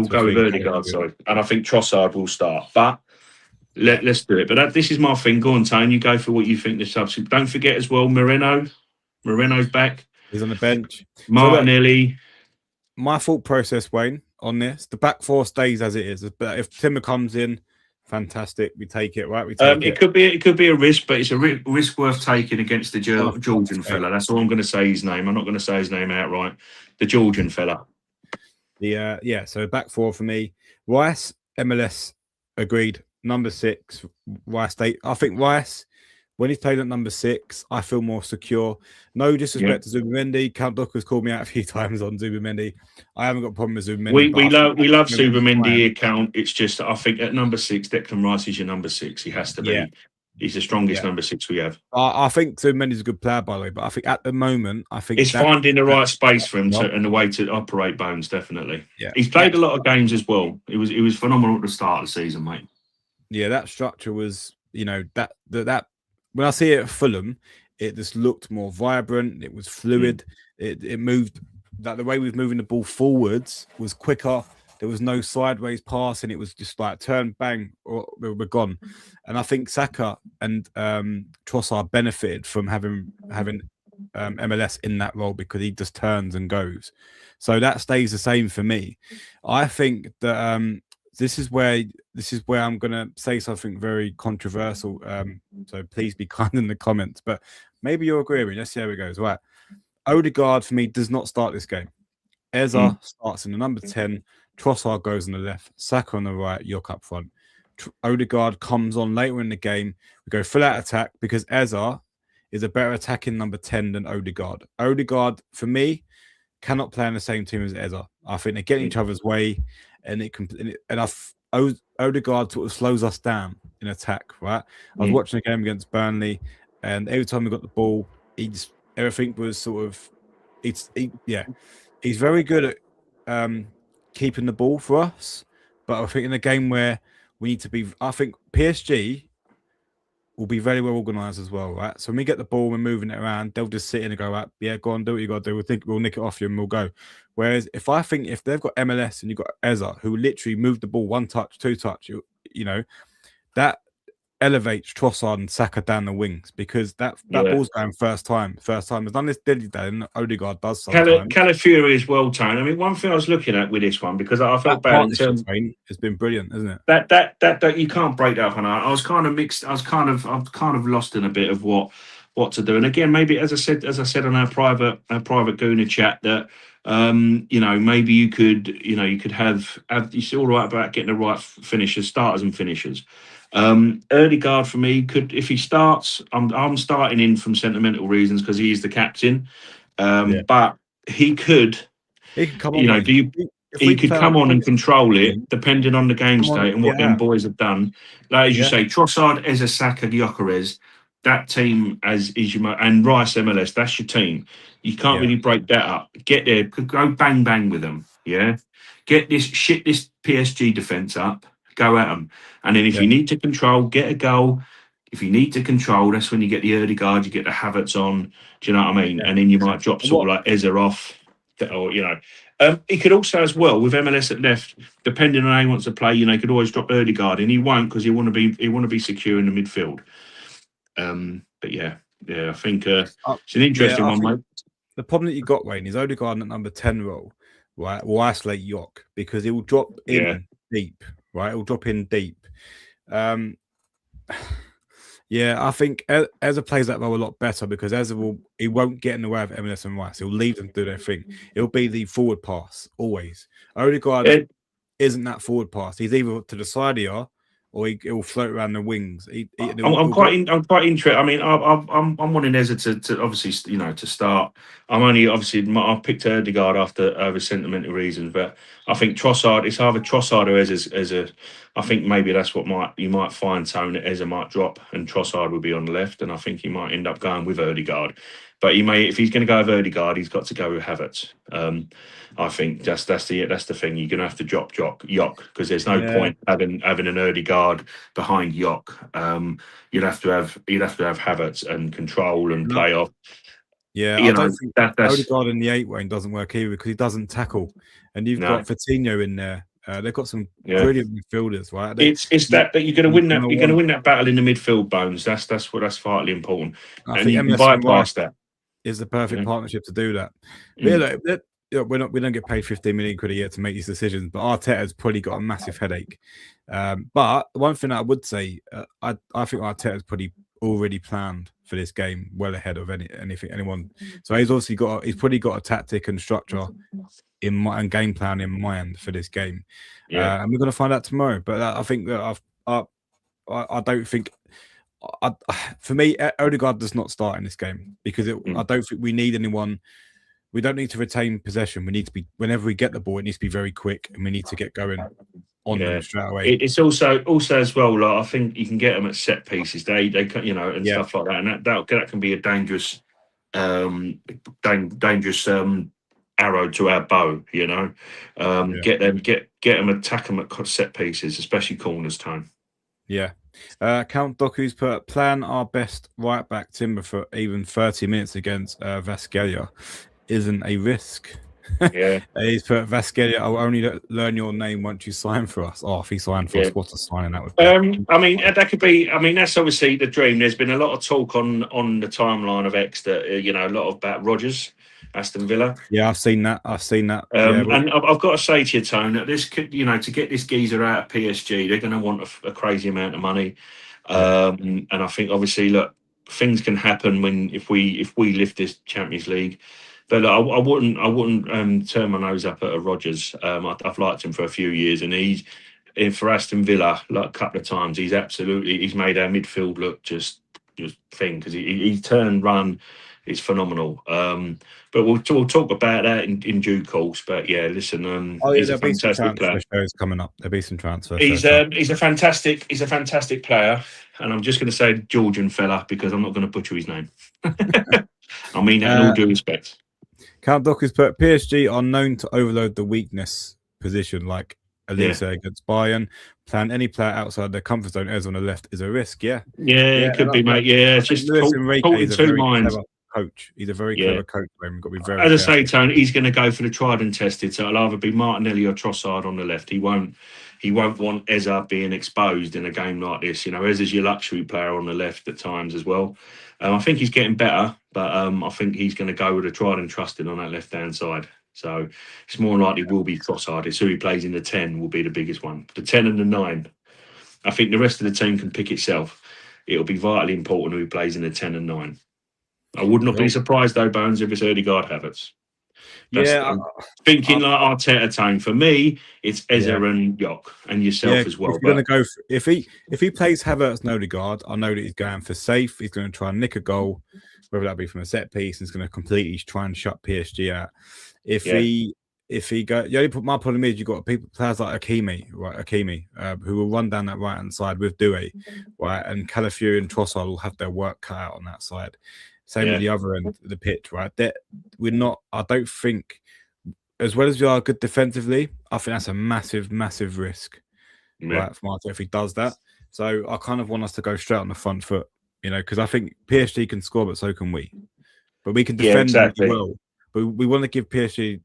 go with Ødegaard, sorry, and I think Trossard will start. But let's do it. But this is my thing. Go on, Tone. You go for what you think the subs. Don't forget as well, Moreno's back. He's on the bench. Martinelli. My thought process, Wayne, on this, the back four stays as it is. But if Timber comes in, fantastic, we take it, right? It could be a risk, but it's a risk worth taking against the Georgian fella. That's all I'm going to say his name. I'm not going to say his name outright. The Georgian fella. So back four for me. Rice, MLS, agreed. Number 6, Rice. I think Rice, when he's played at number 6, I feel more secure. No disrespect to Zubimendi. Count Ducker's called me out a few times on Zubimendi. I haven't got a problem with Zubimendi. We love Zubimendi account. It's just, I think at number 6, Declan Rice is your number 6. He has to be. Yeah. He's the strongest number 6 we have. I think Zubimendi's a good player, by the way, but I think at the moment, it's finding the right space for him and the way to operate Bones, definitely. Yeah. He's played a lot of games as well. He was phenomenal at the start of the season, mate. Yeah, that structure was, that when I see it at Fulham, it just looked more vibrant. It was fluid. It moved, like the way we were moving the ball forwards was quicker. There was no sideways passing. It was just like turn, bang, or we're gone. And I think Saka and Trossard benefited from having MLS in that role because he just turns and goes. So that stays the same for me. I think that this is where I'm going to say something very controversial. So please be kind in the comments. But maybe you'll agree with me. Let's see how it goes. Right. Ødegaard, for me, does not start this game. Eze starts in the number 10. Trossard goes on the left. Saka on the right. York up front. Ødegaard comes on later in the game. We go full out attack because Eze is a better attacking number 10 than Ødegaard. Ødegaard, for me, cannot play on the same team as Eze. I think they get in each other's way. And Ødegaard sort of slows us down in attack, right? I was watching a game against Burnley, and every time we got the ball, everything was sort of, he's very good at keeping the ball for us. But I think in a game where we need to be, I think PSG will be very well organised as well, right? So when we get the ball, we're moving it around, they'll just sit in and go, right, yeah, go on, do what you got to do. We'll nick it off you and we'll go. Whereas if they've got MLS and you've got Eze, who literally moved the ball 1 touch, 2 touch, that elevates Trossard and Saka down the wings because that ball's going first time. Has done this dilly day, and Ødegaard does sometimes. Calafiori as well, Tone. I mean, one thing I was looking at with this one because I felt bad in terms. It's been brilliant, isn't it? That you can't break that up. And I was kind of mixed. I'm kind of lost in a bit of what to do. And again, maybe as I said on our private Gooner chat that. Maybe you could have it's all right about getting the right finishers, starters and finishers. Ødegaard for me if he starts, I'm starting in from sentimental reasons because he is the captain. But he could come on. He could come on and control it depending on the game state and what them boys have done. Like as you say, Trossard, Eze, Saka, Gyökeres. That team is your and Rice MLS. That's your team. You can't really break that up. Get there, go bang bang with them. Yeah, get this PSG defense up. Go at them, and then if you need to control, get a goal. If you need to control, that's when you get the Ødegaard, you get the Havertz on. Do you know what I mean? Yeah. And then you might drop sort of like Eze off, or He could also as well with MLS at left, depending on how he wants to play. He could always drop Ødegaard, and he won't because he want to be secure in the midfield. But I think it's an interesting one, mate. The problem that you got, Wayne, is Ødegaard at number 10 role, right, will isolate York because he will drop in deep, right? It will drop in deep. I think Eze plays that role a lot better because he won't get in the way of MLS and Rice. He'll leave them to do their thing. It'll be the forward pass always. Ødegaard isn't that forward pass. He's either to the side here or he'll float around the wings. I'm quite interested. I mean, I'm wanting Eza to obviously, to start. I'm only obviously I picked Erdegaard over sentimental reasons, but I think Trossard. It's either Trossard or Eza. I think maybe that's what you might find, Tone, that Eza might drop and Trossard will be on the left, and I think he might end up going with Erdegaard. But if he's going to go with Erdegaard, he's got to go with Havertz. I think that's the thing. You're going to have to drop Jock because there's no point having an Erdegaard behind Jock. You'd have to have Havertz and control and play off. Yeah, I don't think Odegaard in the 8 wing doesn't work either because he doesn't tackle, and you've got Coutinho in there. They've got some brilliant midfielders, right? It's that you're going to win that. You're going to win that battle in the midfield, Bones. That's vitally important. I think you bypass that. Is the perfect partnership to do that. We don't get paid 15 million quid a year to make these decisions, but Arteta's probably got a massive headache. But one thing I would say, I think Arteta's probably already planned for this game well ahead of anyone. So he's probably got a tactic and structure and game plan in mind for this game. And we're going to find out tomorrow. But I think that I don't think. For me, Odegaard does not start in this game because I don't think we need anyone. We don't need to retain possession. We need to be, whenever we get the ball, it needs to be very quick, and we need to get going on them straight away. It's also as well. Like, I think you can get them at set pieces. They and stuff like that, and that can be a dangerous arrow to our bow. Get them, attack them at set pieces, especially corners time. Yeah. Count Doku's put plan our best right back Timber for even 30 minutes against Vasquelia isn't a risk. Yeah. He's put Vasquelia, I'll only learn your name once you sign for us. Oh, if he signed for us, what a signing that would be. I mean, that could be. I mean, that's obviously the dream. There's been a lot of talk on the timeline of X that a lot about Rodgers, Aston Villa. Yeah, I've seen that. And I've got to say to you, Tone, that this could, to get this geezer out of PSG, they're going to want a crazy amount of money. And I think obviously, look, things can happen if we lift this Champions League. But look, I wouldn't turn my nose up at Rodgers. I've liked him for a few years, and he's for Aston Villa like a couple of times. He's made our midfield look just thing because he turn run. It's phenomenal. But we'll talk about that in due course. But yeah, listen, he's a fantastic player. Shows coming up. There'll be some transfer. He's a fantastic player, and I'm just going to say Georgian fella because I'm not going to butcher his name. I mean that in all due respect. Count Doc has put PSG are known to overload the weakness position like Elise against Bayern. Plan any player outside their comfort zone as on the left is a risk. Yeah, it could be, mate. Yeah, it's just talking two minds. Coach. He's a very clever coach. We've got to be very. As I say, Tony, he's going to go for the tried and tested. So it'll either be Martinelli or Trossard on the left. He won't want Eza being exposed in a game like this. Eza's your luxury player on the left at times as well. I think he's getting better, but I think he's going to go with a tried and trusted on that left-hand side. So it's more likely will be Trossard. It's who he plays in the 10 will be the biggest one. The 10 and the 9. I think the rest of the team can pick itself. It'll be vitally important who plays in the 10 and 9. I would not be surprised, though, Bones, if it's Erdegaard Havertz. Thinking like Arteta time. For me, it's Eza and Jock and yourself as well. If he plays Havertz and Odegaard, I know that he's going for safe. He's going to try and nick a goal, whether that be from a set piece, and he's going to completely try and shut PSG out. If he go, my problem is you've got players like Hakimi, who will run down that right hand side with Doué, right, and Calafiori and Trossard will have their work cut out on that side. Same with the other end of the pitch, right? We're not. I don't think, as well as we are good defensively, I think that's a massive, massive risk, right, for Arteta if he does that. So I kind of want us to go straight on the front foot, because I think PSG can score, but so can we. But we can defend really well. But we want to give PSG.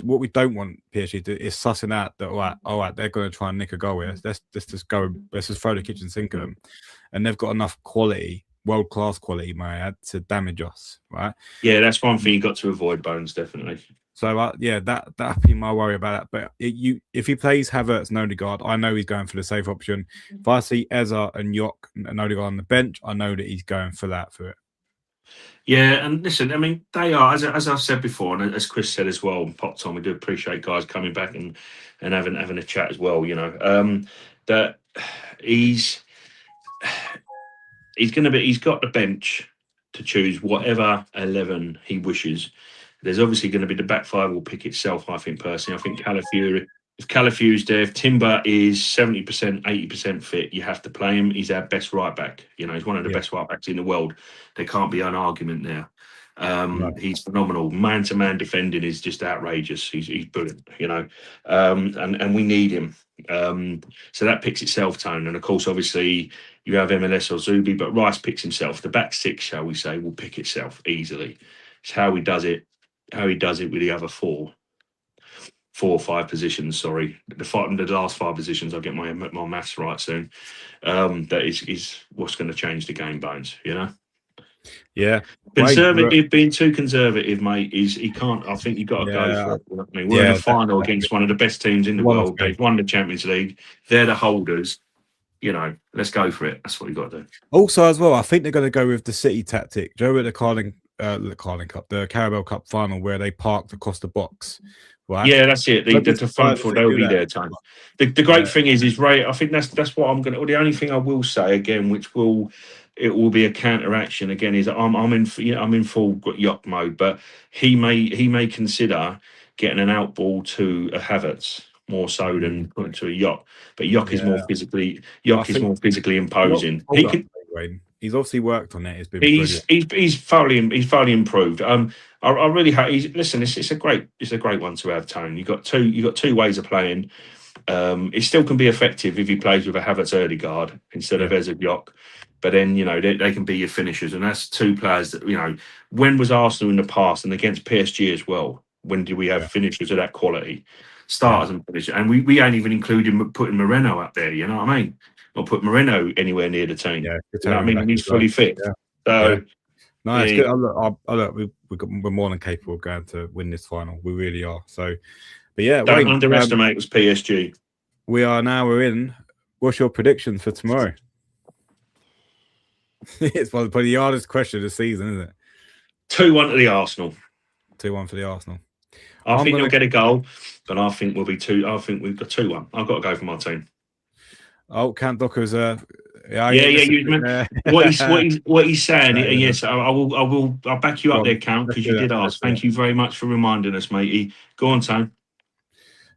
What we don't want PSG to do is sussing out that all right, they're going to try and nick a goal here. Let's just go. Let's just throw the kitchen sink at them, and they've got enough quality. World-class quality, may I add, to damage us, right? Yeah, that's one thing you got to avoid, Bones, definitely. So, that'd be my worry about that. But if he plays Havertz and Odegaard, I know he's going for the safe option. If I see Eza and Jock and Odegaard on the bench, I know that he's going for it. Yeah, and listen, I mean, they are, as I've said before, and as Chris said as well, Pop Tom, we do appreciate guys coming back and having a chat as well, that he's got the bench to choose whatever 11 he wishes. There's obviously going to be the back five will pick itself. I think personally, I think Calafiori. If Calafiori's there, if Timber is 70%, 80% fit, you have to play him. He's our best right back. You know, he's one of the best right backs in the world. There can't be an argument there. He's phenomenal. Man to man defending is just outrageous. He's brilliant. You know, and we need him. So that picks itself, Tone. And of course, obviously, you have MLS or Zubi, but Rice picks himself. The back six, shall we say, will pick itself easily. It's how he does it. How he does it with the other four or five positions. Sorry, the last five positions. I'll get my maths right soon. That is what's going to change the game, Bones. You know. Yeah, conservative. Being too conservative, mate. He can't. I think you've got to go for it. I mean, we're in a final against one of the best teams in the world. They've won the Champions League. They're the holders. You know, let's go for it. That's what you got to do. Also, as well, I think they're going to go with the City tactic. Joe at the Carling Cup, the Carabao Cup final, where they parked across the box. Right? Yeah, that's it. The front foot, they'll be there, time. The great thing is Ray. I think that's what I'm going to. The only thing I will say again, which will be a counteraction again, is I'm in full Yock mode, but he may consider getting an out ball to a Havertz more so than putting to a Yock. But Yock is more physically imposing. He's obviously worked on it. He's thoroughly improved. I really hope. Listen, it's a great one to have, Tone. You got two ways of playing. It still can be effective if he plays with a Havertz early guard instead of Ezra Yock. But then, you know, they can be your finishers. And that's two players that, you know, when was Arsenal in the past and against PSG as well? When did we have finishers of that quality? Starters and finishers. And we ain't even including putting Moreno up there, you know what I mean? Or put Moreno anywhere near the team. Yeah, you know what I mean? He's fully fit. Yeah. So, no, it's good. We're more than capable of going to win this final. We really are. So, but yeah. Don't underestimate was PSG. We're in. What's your predictions for tomorrow? It's probably the hardest question of the season, isn't it? 2-1 to the Arsenal. 2-1 for the Arsenal. I think you'll get a goal, but I think we'll be 2. I think we've got 2-1. I've got to go for my team. Oh, Count Docker's what he's saying. Yes, I'll back you up there, Count, because you did ask. Thank you very much for reminding us, matey. Go on, Tone.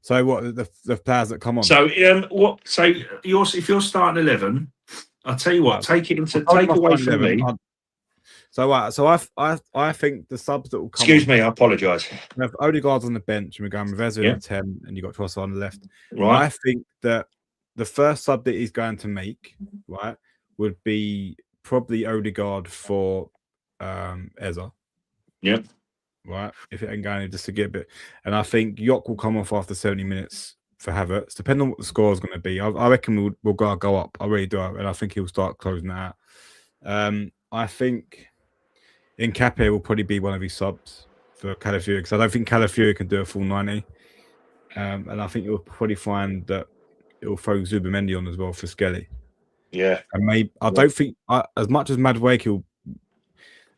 So what the players that come on? So if you're starting 11, I'll tell you what, take away from me. So I think the subs that will come. Excuse me, I apologise. We have Odegaard on the bench, and we're going with Ezra at 10, and you've got Trossard on the left. Right. I think that the first sub that he's going to make, right, would be probably Odegaard for Ezra. Yep. Right, if it ain't going just to get a bit, and I think Yock will come off after 70 minutes for Havertz, depending on what the score is going to be. I reckon we'll go up. I really do, and I think he'll start closing that out. I think Nkapé will probably be one of his subs for Calafiori, because I don't think Calafiori can do a full 90, and I think you'll probably find that it will throw Zubimendi on as well for Skelly. Yeah, and maybe I don't think as much as Madueke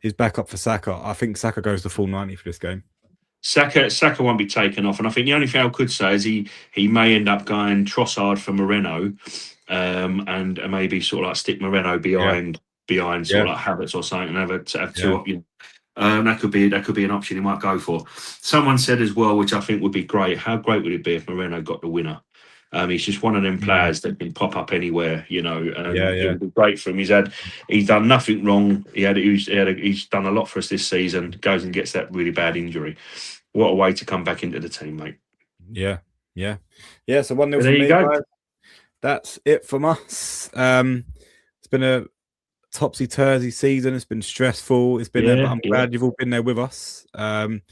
is back up for Saka. I think Saka goes the full 90 for this game. Saka won't be taken off, and I think the only thing I could say is he may end up going Trossard for Moreno, and maybe sort of like stick Moreno behind sort of like Havertz or something, and have two options. That could be an option he might go for. Someone said as well, which I think would be great. How great would it be if Moreno got the winner? He's just one of them players that can pop up anywhere, you know. It would be great for him. He's done nothing wrong. He's done a lot for us this season. Goes and gets that really bad injury. What a way to come back into the team, mate. Yeah. So 1-0 for me, guys. That's it from us. It's been a topsy-turvy season. It's been stressful. It's been. I'm glad you've all been there with us. But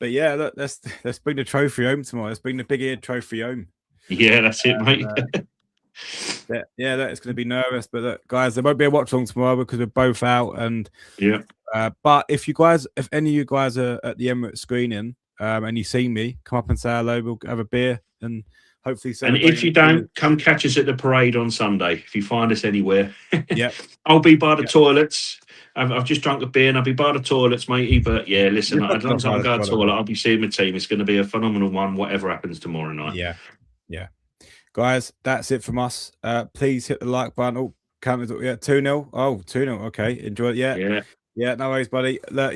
yeah, look, let's bring the trophy home tomorrow. Let's bring the big ear trophy home. Yeah, that's it, mate. It's going to be nervous, but look, guys, there won't be a watch along tomorrow because we're both out. And but if any of you guys are at the Emirates screening and you see me, come up and say hello. We'll have a beer and hopefully. And if you don't, come catch us at the parade on Sunday. If you find us anywhere, I'll be by the toilets. I've just drunk a beer and I'll be by the toilets, matey. But yeah, listen, as long as I go to the toilet, I'll be seeing my team. It's going to be a phenomenal one, whatever happens tomorrow night. Yeah. Guys, that's it from us. Please hit the like button. Oh, counted. Yeah, 2-0. Oh, 2-0. Okay, enjoy it. Yeah. No worries, buddy. Look,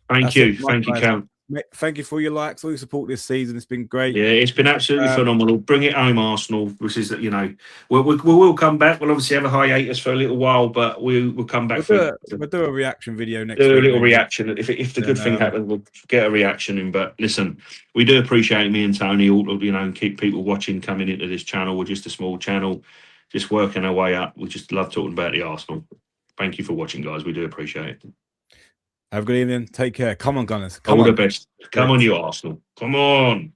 Thank you, Cam. Thank you for your likes, all your support this season. It's been great. Yeah, it's been absolutely phenomenal. Bring it home, Arsenal. Which is that we'll come back. We'll obviously have a hiatus for a little while, but we'll come back. We'll do a reaction video next week. Do a little reaction. If the good thing happens, we'll get a reaction in. But listen, we do appreciate me and Tony. Keep people watching, coming into this channel. We're just a small channel, just working our way up. We just love talking about the Arsenal. Thank you for watching, guys. We do appreciate it. Have a good evening. Take care. Come on, Gunners. All the best. Come on, you Arsenal. Come on.